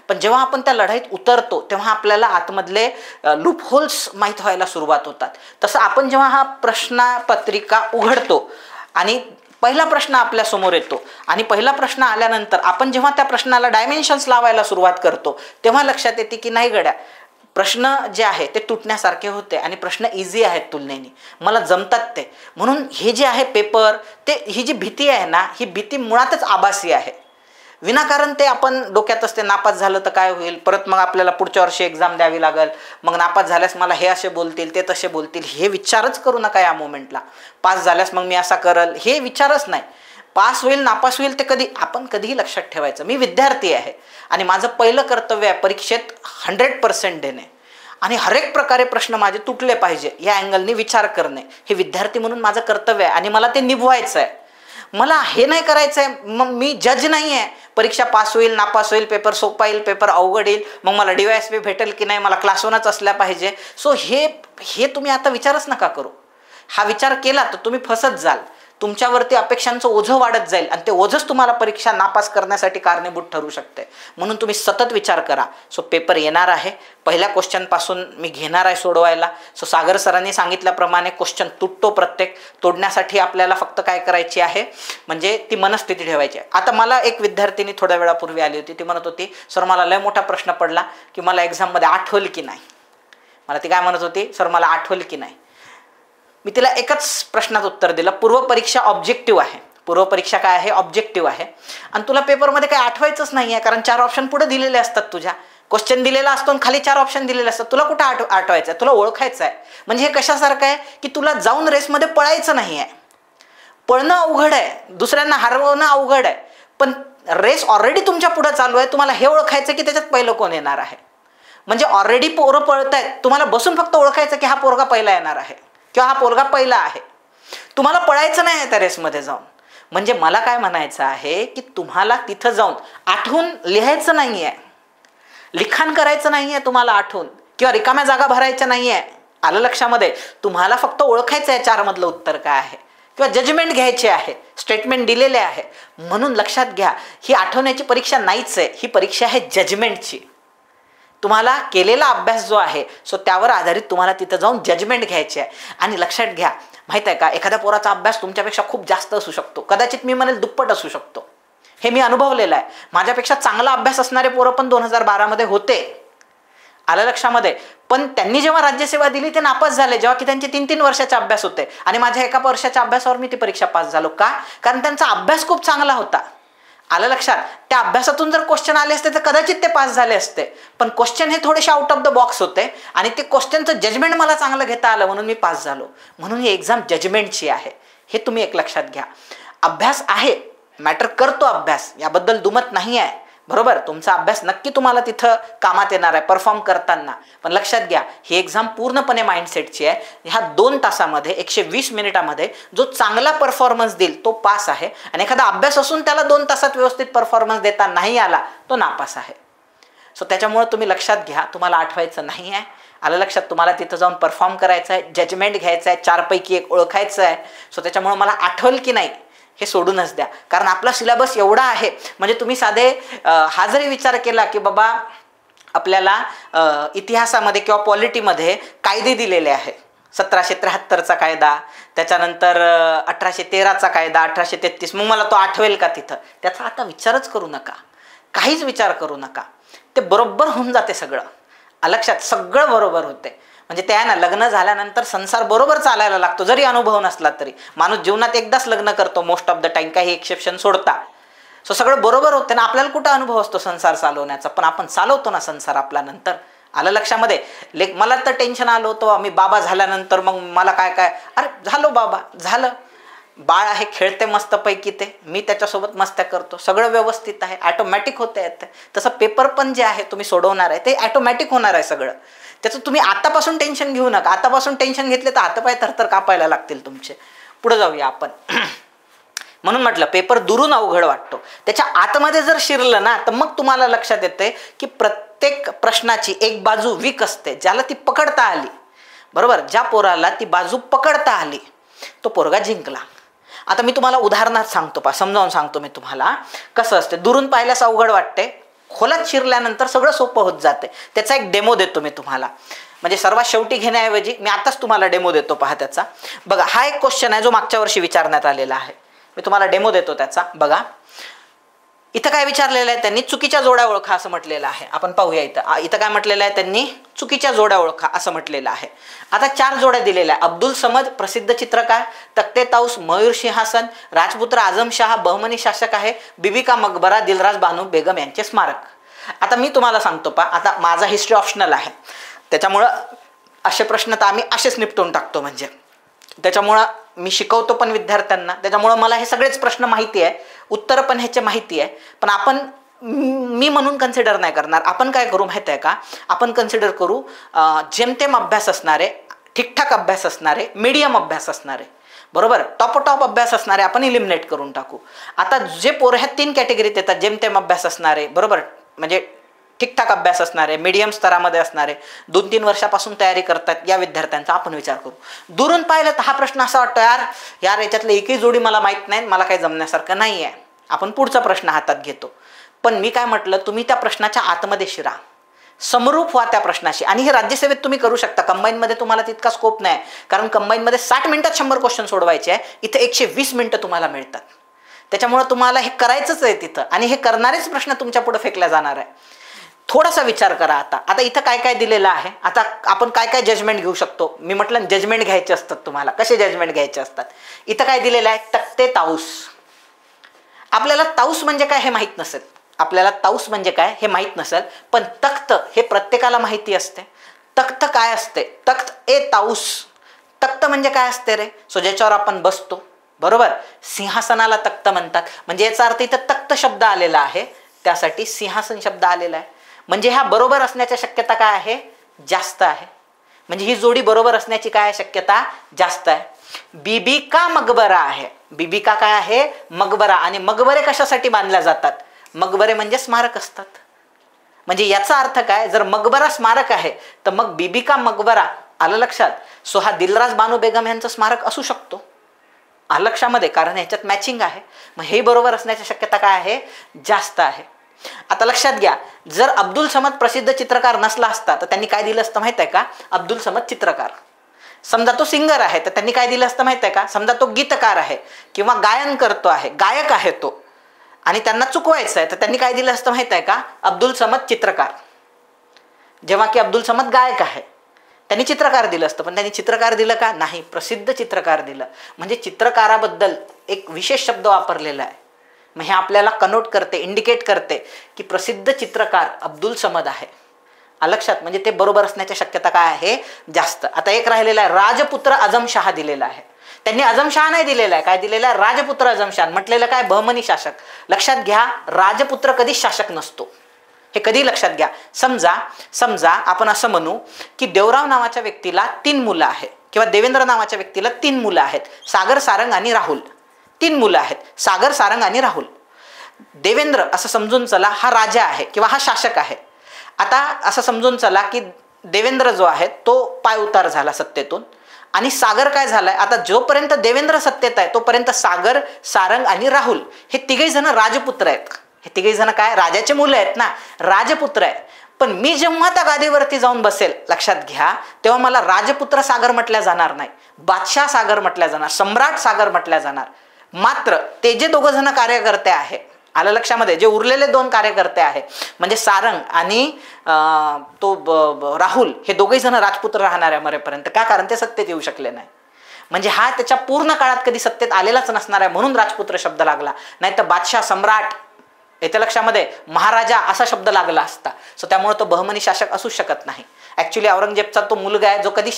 [SPEAKER 1] पण जेव्हा आपण त्या लढाईत उतरतो तेव्हा आपल्याला आतमधले लूप होल्स माहीत व्हायला सुरुवात होतात. तसं आपण जेव्हा हा प्रश्नपत्रिका उघडतो आणि पहिला प्रश्न आपल्या समोर येतो, आणि पहिला प्रश्न आल्यानंतर आपण जेव्हा त्या प्रश्नाला डायमेन्शन्स लावायला सुरुवात करतो तेव्हा लक्षात येते की नाही गड्या, प्रश्न जे आहे ते तुटण्यासारखे होते आणि प्रश्न इझी आहेत तुलनेने, मला जमतात ते. म्हणून हे जे आहे पेपर, ते ही जी भीती आहे ना, ही भीती मुळातच आभासी आहे. विनाकारण ते आपण डोक्यात असते, नापास झालं तर काय होईल, परत मग आपल्याला पुढच्या वर्षी एक्झाम द्यावी लागेल, मग नापास झाल्यास मला हे असे बोलतील, ते तसे बोलतील, हे विचारच करू नका या मोमेंटला. पास झाल्यास मग मी असा करल, हे विचारच नाही. पास होईल नापास होईल ते कधी, आपण कधीही लक्षात ठेवायचं, मी विद्यार्थी आहे आणि माझं पहिलं कर्तव्य आहे परीक्षेत 100% देणे, आणि हरेक प्रकारे प्रश्न माझे तुटले पाहिजे या अँगलने विचार करणे हे विद्यार्थी म्हणून माझं कर्तव्य आहे, आणि मला ते निभवायचं आहे. मला हे नाही करायचं आहे, मग मी जज नाही आहे, परीक्षा पास होईल नापास होईल, पेपर सोपा येईल पेपर अवघड येईल, मग मला DYSP भेटेल की नाही, मला क्लास 1च असल्या पाहिजे. सो हे तुम्ही आता विचारच नका करू. हा विचार केला तर तुम्ही फसत जाल, तुमच्यावरती अपेक्षांचं ओझं वाढत जाईल आणि ते ओझंच तुम्हाला परीक्षा नापास करण्यासाठी कारणीभूत ठरू शकते. म्हणून तुम्ही सतत विचार करा. सो पेपर येणार आहे, पहिल्या क्वेश्चनपासून मी घेणार आहे सोडवायला. सो सागर सरांनी सांगितल्याप्रमाणे क्वेश्चन तुटतो प्रत्येक, तोडण्यासाठी आपल्याला फक्त काय करायची आहे, म्हणजे ती मनस्थिती ठेवायची आहे. आता मला एक विद्यार्थिनी थोड्या वेळापूर्वी आली होती, ती म्हणत होती सर मला लय मोठा प्रश्न पडला की मला एक्झाममध्ये आठवल की नाही. मला ती काय म्हणत होती, सर मला आठवल की नाही. मी तिला एकच प्रश्नात उत्तर दिलं, पूर्व परीक्षा ऑब्जेक्टिव्ह आहे, पूर्वपरीक्षा काय आहे, ऑब्जेक्टिव्ह आहे. आणि तुला पेपरमध्ये काही आठवायचंच नाही आहे, कारण 4 ऑप्शन पुढे दिलेले असतात. तुझ्या क्वेश्चन दिलेला असतो आणि खाली 4 ऑप्शन दिलेले असतात. तुला कुठं आठवायचं आहे, तुला ओळखायचं आहे. म्हणजे हे कशासारखं आहे की तुला जाऊन रेसमध्ये पळायचं नाही आहे. पळणं अवघड आहे, दुसऱ्यांना हरवणं अवघड आहे, पण रेस ऑलरेडी तुमच्या पुढे चालू आहे. तुम्हाला हे ओळखायचं की त्याच्यात पहिलं कोण येणार आहे. म्हणजे ऑलरेडी पोरं पळत आहेत, तुम्हाला बसून फक्त ओळखायचं की हा पोरगा पहिला येणार आहे किंवा हा पोरगा पहिला आहे. तुम्हाला पळायचं नाही आहे त्या रेसमध्ये जाऊन. म्हणजे मला काय म्हणायचं आहे की तुम्हाला तिथं जाऊन आठवून लिहायचं नाही आहे, लिखाण करायचं नाही आहे तुम्हाला आठवून, किंवा रिकाम्या जागा भरायच्या नाही आहे. आलं लक्षामध्ये? तुम्हाला फक्त ओळखायचं आहे 4 मधलं उत्तर काय आहे, किंवा जजमेंट घ्यायचे आहे. स्टेटमेंट दिलेले आहे. म्हणून लक्षात घ्या, ही आठवण्याची परीक्षा नाहीच आहे, ही परीक्षा आहे जजमेंटची. तुम्हाला केलेला अभ्यास जो आहे सो त्यावर आधारित तुम्हाला तिथं जाऊन जजमेंट घ्यायचे आहे. आणि लक्षात घ्या, माहीत आहे का, एखाद्या पोराचा अभ्यास तुमच्यापेक्षा खूप जास्त असू शकतो, कदाचित मी म्हणेल दुप्पट असू शकतो. हे मी अनुभवलेलं आहे. माझ्यापेक्षा चांगला अभ्यास असणारे पोरं पण 2012 मध्ये होते. आलं लक्षामध्ये? पण त्यांनी जेव्हा राज्यसेवा दिली ते नापास झाले, जेव्हा की त्यांचे 3-3 वर्षाचे अभ्यास होते. आणि माझ्या 1 वर्षाच्या अभ्यासावर मी ती परीक्षा पास झालो. का? कारण त्यांचा अभ्यास खूप चांगला होता. आलं लक्षात? त्या अभ्यासातून जर क्वेश्चन आले असते तर कदाचित ते पास झाले असते. पण क्वेश्चन हे थोडेसे आउट ऑफ द बॉक्स होते आणि ते क्वेश्चनचं जजमेंट मला चांगलं घेता आलं म्हणून मी पास झालो. म्हणून ही एक्झाम जजमेंटची आहे, हे तुम्ही एक लक्षात घ्या. अभ्यास आहे, मॅटर करतो अभ्यास, याबद्दल दुमत नाही आहे. बरोबर, तुमचा अभ्यास नक्की तुम्हाला तिथं कामात येणार आहे परफॉर्म करताना. पण लक्षात घ्या, ही एक्झाम पूर्णपणे माइंडसेटची आहे. ह्या 2 तासामध्ये 120 मिनिटामध्ये जो चांगला परफॉर्मन्स देईल तो पास आहे, आणि एखादा अभ्यास असून त्याला 2 तासात व्यवस्थित परफॉर्मन्स देता नाही आला तो नापास आहे. सो त्याच्यामुळे तुम्ही लक्षात घ्या, तुम्हाला आठवायचं नाही आहे. आलं लक्षात? तुम्हाला तिथं जाऊन परफॉर्म करायचं आहे, जजमेंट घ्यायचं आहे, 4 पैकी 1 ओळखायचं आहे. सो त्याच्यामुळे मला आठवल की नाही हे सोडूनच द्या, कारण आपला सिलेबस एवढा आहे. म्हणजे तुम्ही साधे हा जरी विचार केला की बाबा आपल्याला इतिहासामध्ये किंवा पॉलिटीमध्ये कायदे दिलेले आहेत, 1773चा कायदा, त्याच्यानंतर 1813चा कायदा, 1833, मग मला तो आठवेल का तिथं? त्याचा आता विचारच करू नका, काहीच विचार करू नका. ते बरोबर होऊन जाते सगळं. लक्षात? सगळं बरोबर होते. म्हणजे त्या ना, लग्न झाल्यानंतर संसार बरोबर चालायला लागतो, जरी अनुभव नसला तरी. माणूस जीवनात एकदाच लग्न करतो मोस्ट ऑफ द टाइम, काही एक्सेप्शन सोडता. सो सगळं बरोबर होते ना. आपल्याला कुठं अनुभव असतो संसार चालवण्याचा, पण आपण चालवतो ना संसार आपला नंतर. आलं लक्षामध्ये? मला तर टेन्शन आलं होतं मी बाबा झाल्यानंतर, मग मला काय अरे झालो बाबा, झालं, बाळ आहे, खेळते मस्तपैकी, ते मी त्याच्यासोबत मस्त्या करतो, सगळं व्यवस्थित आहे, ॲटोमॅटिक होतं येतं. तसं पेपर पण जे आहे तुम्ही सोडवणार आहे ते ॲटोमॅटिक होणार आहे सगळं. त्याचं तुम्ही आतापासून टेन्शन घेऊ नका. आतापासून टेन्शन घेतले तर हातपाय थरथर कापायला लागतील तुमचे. पुढे जाऊया आपण. म्हणून म्हटलं पेपर दुरून अवघड वाटतो, त्याच्या आतमध्ये जर शिरलं ना तर मग तुम्हाला लक्षात येते की प्रत्येक प्रश्नाची एक बाजू वीक असते, ज्याला ती पकडता आली. बरोबर, ज्या पोराला ती बाजू पकडता आली तो पोरगा जिंकला. आता मी तुम्हाला उदाहरणात सांगतो, समजावून सांगतो मी तुम्हाला कसं असते. दुरून पाहिल्यास अवघड वाटते, खोलात शिरल्यानंतर सगळं सोपं होत जाते. त्याचा एक डेमो देतो मी तुम्हाला. म्हणजे सर्वात शेवटी घेण्याऐवजी मी आताच तुम्हाला डेमो देतो, पहा त्याचा. बघा, हा एक क्वेश्चन आहे जो मागच्या वर्षी विचारण्यात आलेला आहे. मी तुम्हाला डेमो देतो त्याचा. बघा, इथं काय विचारलेलं आहे त्यांनी, चुकीच्या जोड्या ओळखा असं म्हटलेलं आहे. आपण पाहूया इथं काय म्हटलेलं आहे त्यांनी, चुकीच्या जोड्या ओळखा असं म्हटलेलं आहे. आता 4 जोड्या दिलेल्या आहे. अब्दुल समद प्रसिद्ध चित्रकार, तख्ते ताऊस, मयूर सिंहासन, राजपुत्र आझम शाह बहमनी शासक आहे, बीबी का मकबरा, दिलराज बानू बेगम यांचे स्मारक. आता मी तुम्हाला सांगतो आता माझा हिस्ट्री ऑप्शनल आहे, त्याच्यामुळं असे प्रश्न तर आम्ही असेच निपटून टाकतो. म्हणजे त्याच्यामुळं मी शिकवतो पण विद्यार्थ्यांना, त्याच्यामुळं मला हे सगळेच प्रश्न माहिती आहे, उत्तरं पण ह्याचे माहिती आहे. पण आपण मी म्हणून कन्सिडर नाही करणार. आपण काय करू माहिती आहे का, आपण कन्सिडर करू जेमतेम अभ्यास असणारे, ठीकठाक अभ्यास असणारे, मीडियम अभ्यास असणारे, बरोबर, टॉप अभ्यास असणारे आपण इलिमिनेट करून टाकू. आता जे पोरं ह्या 3 कॅटेगरीत येतात, जेमतेम अभ्यास असणारे, बरोबर, म्हणजे ठीकठाक अभ्यास असणारे, मीडियम स्तरामध्ये असणारे, 2-3 वर्षापासून तयारी करतात, या विद्यार्थ्यांचा आपण विचार करू. दुरून पाहिलं तर हा प्रश्न असा वाटतो, यार याच्यातलं एकही जोडी मला माहीत नाही, मला काही जमण्यासारखं नाही आहे. आपण पुढचा प्रश्न हातात घेतो. पण मी काय म्हटलं, तुम्ही त्या प्रश्नाच्या आतमध्ये शिरा, समरूप व्हा त्या प्रश्नाशी. आणि हे राज्यसेवेत तुम्ही करू शकता. कंबाईनमध्ये तुम्हाला तितका स्कोप नाही, कारण कंबाईनमध्ये 60 मिनिटात 100 क्वेश्चन सोडवायचे आहे, इथे 120 मिनिटं तुम्हाला मिळतात. त्याच्यामुळे तुम्हाला हे करायचंच आहे तिथं, आणि हे करणारेच प्रश्न तुमच्या पुढे फेकला जाणार आहे. थोडासा विचार करा. आता इथं काय काय दिलेलं आहे, आता आपण काय काय जजमेंट घेऊ शकतो. मी म्हटलं जजमेंट घ्यायचे असतात तुम्हाला. कसे जजमेंट घ्यायचे असतात, इथं काय दिलेलं आहे, तख्ते ताऊस. आपल्याला ताऊस म्हणजे काय हे माहीत नसेल, आपल्याला ताऊस म्हणजे काय हे माहीत नसेल, पण तख्त हे प्रत्येकाला माहिती असते. तख्त काय असते? तख्त ए ताऊस. तख्त म्हणजे काय असते रे? सो ज्याच्यावर आपण बसतो, बरोबर, सिंहासनाला तख्त म्हणतात. म्हणजे याचा अर्थ इथं तख्त शब्द आलेला आहे, त्यासाठी सिंहासन शब्द आलेला आहे. म्हणजे ह्या बरोबर असण्याच्या शक्यता काय आहे? जास्त आहे. म्हणजे ही जोडी बरोबर असण्याची काय शक्यता? जास्त आहे. बीबी का मकबरा आहे. बीबी का काय आहे? मकबरा. आणि मकबरे कशासाठी बांधल्या जातात? मकबरे म्हणजे स्मारक असतात. म्हणजे याचा अर्थ काय? जर मकबरा स्मारक आहे तर मग बीबी का मकबरा, आलं लक्षात? सो हा दिलराज बानो बेगम यांचं स्मारक असू शकतो, आलं लक्षामध्ये, कारण ह्याच्यात मॅचिंग आहे. मग हे बरोबर असण्याची शक्यता काय आहे? जास्त आहे. आता लक्षात घ्या, जर अब्दुल समद प्रसिद्ध चित्रकार नसला असता तर त्यांनी काय दिलं असतं माहित आहे का? अब्दुल समद चित्रकार. समजा तो सिंगर आहे तर त्यांनी काय दिलं असतं माहित आहे का? समजा तो गीतकार आहे किंवा गायन करतो आहे, गायक आहे तो, आणि त्यांना चुकवायचं आहे तर त्यांनी काय दिलं असतं माहित आहे का? अब्दुल समद चित्रकार. जेव्हा की अब्दुल समद गायक आहे, त्यांनी चित्रकार दिलं असतं, पण त्यांनी चित्रकार दिलं का? नाही, प्रसिद्ध चित्रकार दिलं. म्हणजे चित्रकाराबद्दल एक विशेष शब्द वापरलेला आहे. मग हे आपल्याला कनोट करते, इंडिकेट करते की प्रसिद्ध चित्रकार अब्दुल समद आहे, लक्षात. म्हणजे ते बरोबर असण्याची शक्यता काय आहे? जास्त. आता एक राहिलेला आहे, राजपुत्र आझमशाह दिलेला आहे. त्यांनी आझमशाह नाही दिलेला आहे, काय दिलेला आहे? राजपुत्र आझमशाह. म्हटलेलं काय? बहमनी शासक. लक्षात घ्या, राजपुत्र कधीच शासक नसतो, हे कधी लक्षात घ्या. समजा आपण असं म्हणू की देवराव नावाच्या व्यक्तीला 3 मुलं आहेत, किंवा देवेंद्र नावाच्या व्यक्तीला 3 मुलं आहेत, सागर, सारंग आणि राहुल. 3 मुलं आहेत, सागर, सारंग आणि राहुल. देवेंद्र असं समजून चला हा राजा आहे किंवा हा शासक आहे. आता असं समजून चला की देवेंद्र जो आहे तो पाय उतार झाला सत्तेतून, आणि सागर काय झालाय? आता जोपर्यंत देवेंद्र सत्तेत आहे तोपर्यंत सागर, सारंग आणि राहुल हे तिघही जण राजपुत्र आहेत. हे तिघही जण काय? राजाचे मुलं आहेत ना, राजपुत्र आहेत. पण मी जेव्हा त्या गादीवरती जाऊन बसेल, लक्षात घ्या, तेव्हा मला राजपुत्र सागर म्हटल्या जाणार नाही, बादशाह सागर म्हटल्या जाणार, सम्राट सागर म्हटल्या जाणार. मात्र ते जे 2 जण कार्यकर्ते आहे, आलं लक्षामध्ये, जे उरलेले 2 कार्यकर्ते आहे म्हणजे सारंग आणि राहुल, हे दोघेही जण राजपुत्र राहणार आहे मरेपर्यंत. का? कारण ते सत्तेत येऊ शकले नाही. म्हणजे हा त्याच्या पूर्ण काळात कधी सत्तेत आलेलाच नसणार आहे, म्हणून राजपुत्र शब्द लागला. नाही तर बादशाह, सम्राट, येत्या लक्षामध्ये महाराजा असा शब्द लागला असता. सो त्यामुळे तो बहमनी शासक असू शकत नाही. ऍक्च्युली औरंगजेबचा तो मुलगा आहे जो कधी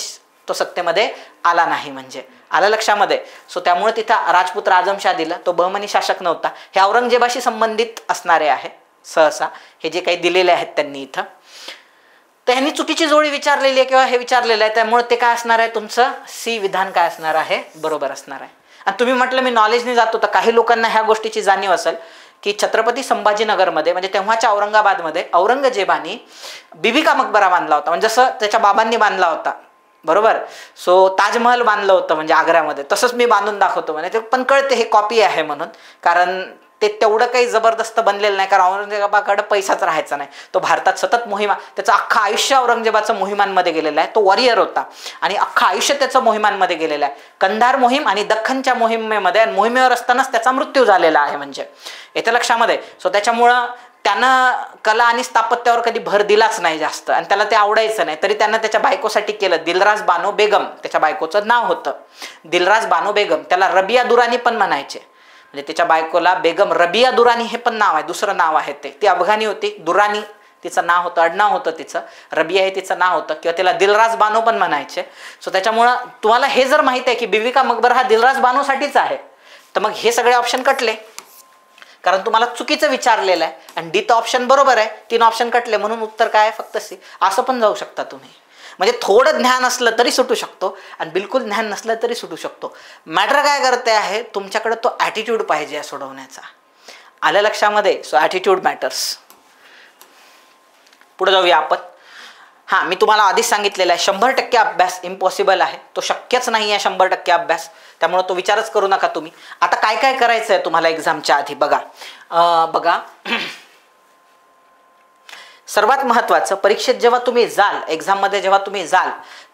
[SPEAKER 1] तो सत्तेमध्ये आला नाही, म्हणजे आलं लक्षामध्ये. सो त्यामुळे तिथं राजपुत्र आझमशाह दिला, तो बहमनी शासक नव्हता. हे औरंगजेबाशी संबंधित असणारे आहे सहसा, हे जे काही दिलेले आहेत त्यांनी इथं. तर ह्यांनी चुकीची जोडी विचारलेली आहे किंवा हे विचारलेलं आहे, त्यामुळे ते काय असणार आहे? तुमचं सी विधान काय असणार आहे? बरोबर असणार आहे. आणि तुम्ही म्हटलं मी नॉलेजने जातो, तर काही लोकांना ह्या गोष्टीची जाणीव असेल की छत्रपती संभाजीनगरमध्ये म्हणजे तेव्हाच्या औरंगाबादमध्ये औरंगजेबाने बीबी का मकबरा बांधला होता, म्हणजे जसं त्याच्या बाबांनी बांधला होता, बरोबर. सो ताजमहल बांधलं होतं म्हणजे आग्र्यामध्ये, तसंच मी बांधून दाखवतो म्हणे. ते पण कळते हे कॉपी आहे म्हणून, कारण ते तेवढं काही जबरदस्त बनलेलं नाही, कारण औरंगजेबाकडे पैसाच राहायचा नाही. तो भारतात सतत मोहिमा, त्याचं अख्खं आयुष्य औरंगजेबाचं मोहिमांमध्ये गेलेलं आहे. तो वॉरियर होता आणि अख्खं आयुष्य त्याचं मोहिमांमध्ये गेलेलं आहे. कंधार मोहीम आणि दख्खनच्या मोहिमेमध्ये, आणि मोहिमेवर असतानाच त्याचा मृत्यू झालेला आहे, म्हणजे येत्या लक्षामध्ये. सो त्याच्यामुळं त्यानं कला आणि स्थापत्यावर कधी भर दिलाच नाही जास्त, आणि त्याला ते आवडायचं नाही. तरी त्यानं त्याच्या बायकोसाठी केलं. दिलराज बानो बेगम त्याच्या बायकोचं नाव होतं, दिलराज बानो बेगम. त्याला रबिया दुरानी पण म्हणायचे, म्हणजे त्याच्या बायकोला बेगम रबिया दुरानी हे पण नाव आहे, दुसरं नाव आहे ते. ती अफगाणी होती, दुरानी तिचं नाव होतं, आडनाव होतं तिचं, रबिया हे तिचं नाव होतं, किंवा तिला दिलराज बानो पण म्हणायचे. सो त्याच्यामुळं तुम्हाला हे जर माहिती आहे की बीबी का मकबरा हा दिलराज बानोसाठीच आहे, तर मग हे सगळे ऑप्शन कटले, कारण तुम्हाला चुकीचं विचारलेलं आहे. आणि डी तर ऑप्शन बरोबर आहे, 3 ऑप्शन कटले, म्हणून उत्तर काय आहे? फक्त सी. असं पण जाऊ शकता तुम्ही, म्हणजे थोडं ज्ञान असलं तरी सुटू शकतो आणि बिलकुल ज्ञान नसलं तरी सुटू शकतो. मॅटर काय करते आहे? तुमच्याकडे तो ॲटिट्यूड पाहिजे सोडवण्याचा, आलं लक्षामध्ये. So attitude matters. पुढे जाऊया आपण. हां, मी तुम्हाला आधीच सांगितलेलं आहे 100% अभ्यास इम्पॉसिबल आहे, तो शक्यच नाही आहे 100% अभ्यास, त्यामुळे तो विचारच करू नका तुम्ही. आता काय काय करायचं आहे तुम्हाला एक्झामच्या आधी बघा. सर्वात महत्त्वाचं, परीक्षेत जेव्हा तुम्ही जाल, एक्झाममध्ये जेव्हा तुम्ही जाल,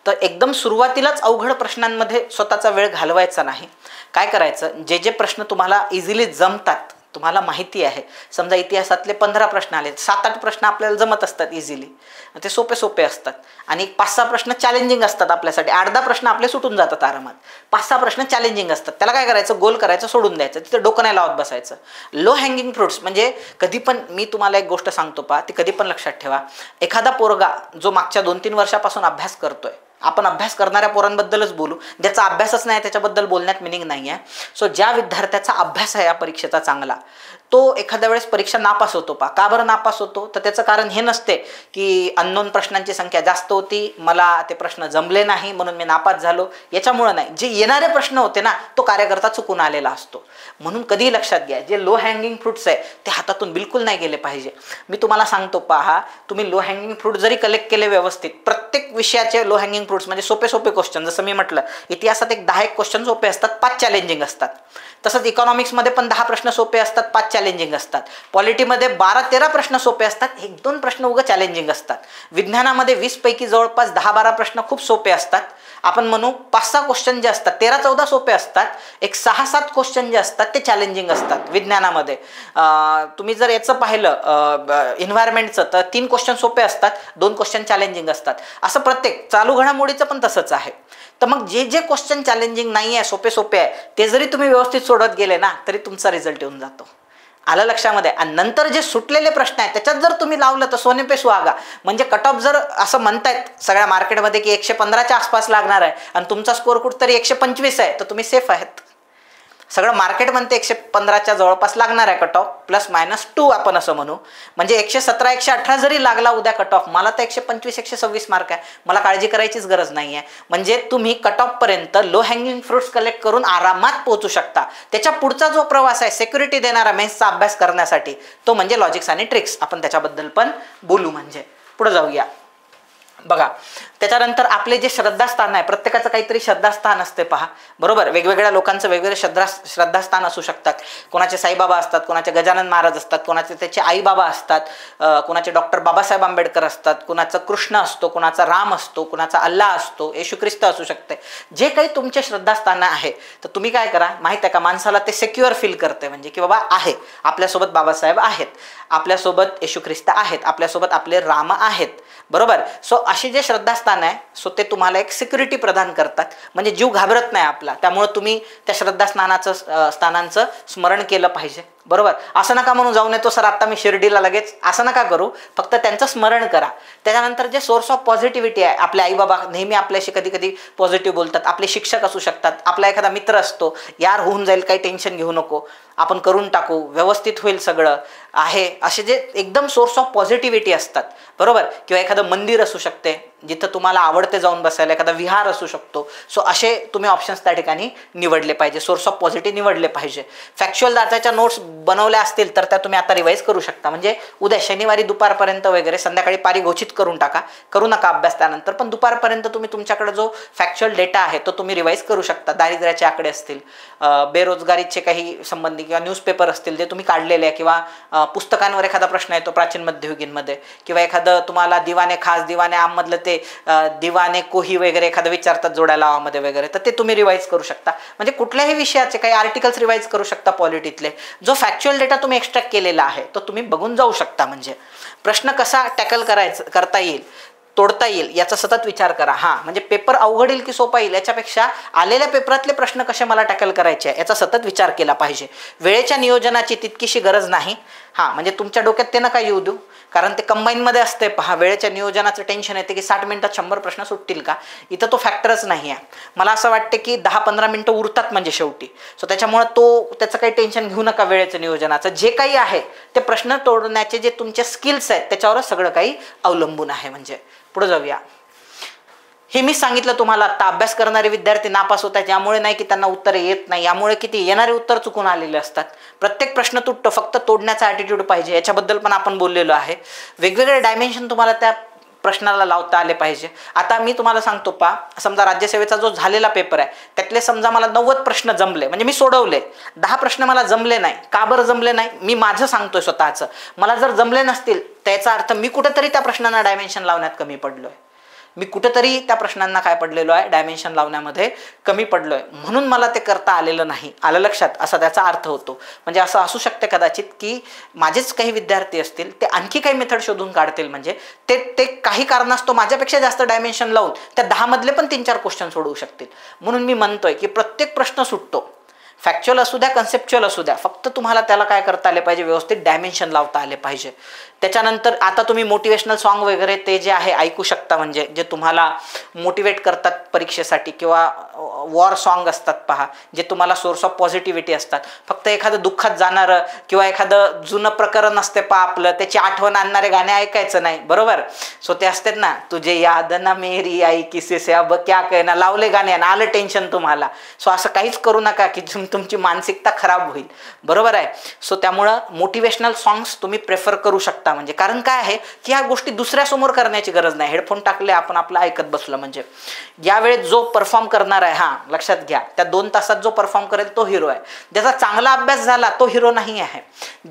[SPEAKER 1] तर एकदम सुरुवातीलाच अवघड प्रश्नांमध्ये स्वतःचा वेळ घालवायचा नाही. काय करायचं? जे जे प्रश्न तुम्हाला इझिली जमतात तुम्हाला माहिती आहे, समजा इतिहासातले 15 प्रश्न आले, 7-8 प्रश्न आपल्याला जमत असतात इझिली, ते सोपे सोपे असतात. आणि 5-6 प्रश्न चॅलेंजिंग असतात आपल्यासाठी. 8-10 प्रश्न आपले सुटून जातात आरामात. 5-6 प्रश्न चॅलेंजिंग असतात. त्याला काय करायचं, गोल करायचं, सोडून द्यायचं, तिथे डोकं नाही लावत बसायचं. लो हँगिंग फ्रुट्स म्हणजे कधी पण, मी तुम्हाला एक गोष्ट सांगतो पहा, ती कधी पण लक्षात ठेवा. एखादा पोरगा जो मागच्या 2-3 वर्षापासून अभ्यास करतोय, आपण अभ्यास करणाऱ्या पोरांबद्दलच बोलू, ज्याचा अभ्यासच नाही त्याच्याबद्दल बोलण्यात मिनिंग नाही आहे. सो ज्या विद्यार्थ्याचा अभ्यास आहे या परीक्षेचा चांगला, तो एखाद्या वेळेस परीक्षा नापास होतो पा. का बरं नापास होतो, तर त्याचं कारण हे नसते की अननोन प्रश्नांची संख्या जास्त होती, मला ते प्रश्न जमले नाही म्हणून मी नापास झालो, याच्यामुळं नाही. जे येणारे प्रश्न होते ना, तो कार्यकर्ता चुकून आलेला असतो. म्हणून कधीही लक्षात घ्या, जे लो हँगिंग फ्रुट्स आहे ते हातातून बिलकुल नाही गेले पाहिजे. मी तुम्हाला सांगतो पहा, तुम्ही लो हँगिंग फ्रूट जरी कलेक्ट केले व्यवस्थित, प्रत्येक विषयाचे लो हँगिंग फ्रुट्स म्हणजे सोपे सोपे क्वेश्चन, जसं मी म्हटलं इतिहासात एक 10 क्वेश्चन सोपे असतात, 5 चॅलेंजिंग असतात. तसंच इकॉनॉमिक्समध्ये पण 10 प्रश्न सोपे असतात, 5 चॅलेंजिंग असतात. पॉलिटीमध्ये 12-13 प्रश्न सोपे असतात, 1-2 प्रश्न उगा चॅलेंजिंग असतात. विज्ञानामध्ये 20 पैकी जवळपास 10-12 प्रश्न खूप सोपे असतात. आपण म्हणू 5-6 क्वेश्चन जे असतात, 13-14 सोपे असतात, एक 6-7 क्वेश्चन जे असतात ते चॅलेंजिंग असतात विज्ञानामध्ये. तुम्ही जर याचं पाहिलं एन्व्हायरमेंटचं, तर 3 क्वेश्चन सोपे असतात, 2 क्वेश्चन चॅलेंजिंग असतात. असं प्रत्येक चालू घडामोडीचं पण तसंच आहे. तर मग जे जे क्वेश्चन चॅलेंजिंग नाही आहे, सोपे सोपे आहे, ते जरी तुम्ही व्यवस्थित सोडत गेले ना, तरी तुमचा रिझल्ट येऊन जातो. आलं लक्षामध्ये. आणि नंतर जे सुटलेले प्रश्न आहेत त्याच्यात जर तुम्ही लावलं तर सोने पे सुहागा. म्हणजे कट ऑफ जर असं म्हणतायत सगळ्या मार्केटमध्ये की 115च्या आसपास लागणार आहे आणि तुमचा स्कोअर कुठतरी 125 आहे, तर तुम्ही सेफ आहेत. सगळं मार्केट म्हणते 115च्या जवळपास लागणार आहे कट ऑफ, ±2 आपण असं म्हणू. म्हणजे 117-118 जरी लागला उद्या कट ऑफ, मला तर 125-126 मार्क आहे, मला काळजी करायचीच गरज नाही आहे. म्हणजे तुम्ही कट ऑफपर्यंत लो हँगिंग फ्रुट्स कलेक्ट करून आरामात पोहोचू शकता. त्याच्या पुढचा जो प्रवास आहे सिक्युरिटी देणारा मेन्सचा अभ्यास करण्यासाठी, तो म्हणजे लॉजिक्स आणि ट्रिक्स. आपण त्याच्याबद्दल पण बोलू. म्हणजे पुढे जाऊया. बघा, त्याच्यानंतर आपले जे श्रद्धास्थान आहे, प्रत्येकाचं काहीतरी श्रद्धास्थान असते पहा, बरोबर. वेगवेगळ्या लोकांचं वेगवेगळे श्रद्धास्थान असू शकतात. कोणाचे साईबाबा असतात, कोणाचे गजानन महाराज असतात, कोणाचे त्याचे आईबाबा असतात, कोणाचे डॉक्टर बाबासाहेब आंबेडकर असतात, कोणाचा कृष्ण असतो, कोणाचा राम असतो, कोणाचा अल्लाह असतो, येशू ख्रिस्त असू शकते. जे काही तुमचे श्रद्धास्थान आहे, तर तुम्ही काय करा माहीत आहे का, माणसाला ते सिक्युअर फील करते. म्हणजे की बाबा आहे, आपल्यासोबत बाबासाहेब आहेत, आपल्यासोबत येशू ख्रिस्त आहेत, आपल्यासोबत आपले राम आहेत, बरोबर. सो असे जे श्रद्धास्थान आहे, सो ते तुम्हाला एक सिक्युरिटी प्रदान करतात. म्हणजे जीव घाबरत नाही आपला. त्यामुळे तुम्ही त्या स्थानांचं स्मरण केलं पाहिजे, बरोबर. असं नका म्हणून जाऊन येतो सर आता मी शिर्डीला लगेच, असं नका करू. फक्त त्यांचं स्मरण करा. त्याच्यानंतर जे सोर्स ऑफ पॉझिटिव्हिटी आहे, आपले आईबाबा नेहमी आपल्याशी कधी कधी पॉझिटिव्ह बोलतात, आपले शिक्षक असू शकतात, आपला एखादा मित्र असतो, यार होऊन जाईल, काही टेन्शन घेऊ नको, आपण करून टाकू, व्यवस्थित होईल सगळं आहे, असे जे एकदम सोर्स ऑफ पॉझिटिव्हिटी असतात, बरोबर. किंवा एखादं मंदिर असू शकते जिथं तुम्हाला आवडते जाऊन बसायला, एखादा विहार असू शकतो. सो असे तुम्ही ऑप्शन्स त्या ठिकाणी निवडले पाहिजे, सोर्स ऑफ पॉझिटिव्ह निवडले पाहिजे. फॅक्च्युअल डाटाच्या नोट्स बनवल्या असतील तर त्या तुम्ही आता रिवाईज करू शकता. म्हणजे उद्या शनिवारी दुपारपर्यंत वगैरे, संध्याकाळी पारी घोषित करून टाका, करू नका अभ्यास त्यानंतर, पण दुपारपर्यंत तुम्ही तुमच्याकडे जो फॅक्च्युअल डेटा आहे तो तुम्ही रिवाईज करू शकता. दारिद्र्याचे आकडे असतील, बेरोजगारीचे काही संबंधी किंवा न्यूजपेपर असतील जे तुम्ही काढलेले आहे, किंवा पुस्तकांवर एखादा प्रश्न येतो प्राचीन मध्ययुगीनमध्ये, किंवा एखादं तुम्हाला दिवाने खास दिवाने आममधलं ते दिवाने कोही वगैरे एखादं विचारतात जोड्या लावामध्ये वगैरे, तर ते तुम्ही रिवाईज करू शकता. म्हणजे कुठल्याही विषयाचे काही आर्टिकल्स रिवाईज करू शकता पॉलिटीतले. जो फॅक्च्युअल डेटा तुम्ही एक्स्ट्रॅक्ट केलेला आहे तो तुम्ही बघून जाऊ शकता. म्हणजे प्रश्न कसा टॅकल करता येईल, तोडता येईल, याचा सतत विचार करा. म्हणजे पेपर अवघड येईल की सोपा येईल याच्यापेक्षा आलेल्या पेपरातले प्रश्न कसे मला टॅकल करायचे आहे याचा सतत विचार केला पाहिजे. वेळेच्या नियोजनाची तितकीशी गरज नाही. म्हणजे तुमच्या डोक्यात ते नका येऊ देऊ, कारण ते कंबाईनमध्ये असते पहा. वेळेच्या नियोजनाचं टेन्शन येते की 60 मिनिटात 100 प्रश्न सुटतील का, इथं तो फॅक्टरच नाही आहे. मला असं वाटते की 10-15 मिनिटं उरतात म्हणजे शेवटी. सो त्याच्यामुळे त्याचं काही टेन्शन घेऊ नका वेळेचं नियोजनाचं. जे काही आहे ते प्रश्न तोडण्याचे जे तुमचे स्किल्स आहेत त्याच्यावरच सगळं काही अवलंबून आहे. म्हणजे पुढे जाऊया. हे मी सांगितलं तुम्हाला, आता अभ्यास करणारे विद्यार्थी नापास होतात यामुळे नाही की त्यांना उत्तर येत नाही, यामुळे किती येणारे उत्तर चुकून आलेले असतात. प्रत्येक प्रश्न तुटतो, फक्त तोडण्याचा ॲटिट्यूड पाहिजे. याच्याबद्दल पण आपण बोललेलो आहे. वेगवेगळे डायमेन्शन तुम्हाला त्या प्रश्नाला लावता आले पाहिजे. आता मी तुम्हाला सांगतो पहा, समजा राज्यसेवेचा जो झालेला पेपर आहे त्यातले समजा मला 90 प्रश्न जमले, म्हणजे मी सोडवले, 10 प्रश्न मला जमले नाही. का बरं जमले नाही, मी माझं सांगतोय स्वतःचं. मला जर जमले नसतील तर याचा अर्थ मी कुठेतरी त्या प्रश्नांना डायमेन्शन लावण्यात कमी पडलोय. मी कुठेतरी त्या प्रश्नांना काय पडलेलो आहे, डायमेन्शन लावण्यामध्ये कमी पडलो आहे, म्हणून मला ते करता आलेलं नाही. आलं लक्षात, असा त्याचा अर्थ होतो. म्हणजे असं असू शकते कदाचित की माझेच काही विद्यार्थी असतील, ते आणखी काही मेथड शोधून काढतील, म्हणजे ते काही कारणास्तव माझ्यापेक्षा जास्त डायमेन्शन लावून त्या 10 मधले पण 3-4 क्वेश्चन सोडवू शकतील. म्हणून मी म्हणतोय की प्रत्येक प्रश्न सुटतो, फॅक्च्युअल असू द्या, कन्सेप्च्युअल असू द्या, फक्त तुम्हाला त्याला काय करता आले पाहिजे, व्यवस्थित डायमेन्शन लावता आले पाहिजे. त्याच्यानंतर आता तुम्ही मोटिवेशनल सॉन्ग वगैरे ते जे आहे ऐकू शकता, म्हणजे जे तुम्हाला मोटिवेट करतात परीक्षेसाठी, किंवा वॉर सॉन्ग असतात पहा, जे तुम्हाला सोर्स ऑफ पॉझिटिव्हिटी असतात. फक्त एखादं दुःखात जाणारं किंवा एखादं जुनं प्रकरण असते पहा आपलं, त्याची आठवण आणणारे गाणे ऐकायचं नाही, बरोबर. सो ते असतात ना, तुझे याद ना मेरी आई किसे से अब क्या कहना, लावले गाणे आणि आलं टेन्शन तुम्हाला. सो असं काहीच करू नका की तुमची मानसिकता खराब होईल, बरोबर आहे. सो त्यामुळं मोटिवेशनल सॉंग्स तुम्ही प्रेफर करू शकता. म्हणजे कारण काय आहे की ह्या गोष्टी दुसऱ्यासमोर करण्याची गरज नाही. हेडफोन टाकले, आपण आपलं ऐकत बसलं, म्हणजे यावेळेस जो परफॉर्म करणार आहे, हां लक्षात घ्या, त्या 2 तासात जो परफॉर्म करेल तो हिरो आहे. ज्याचा चांगला अभ्यास झाला तो हिरो नाही आहे.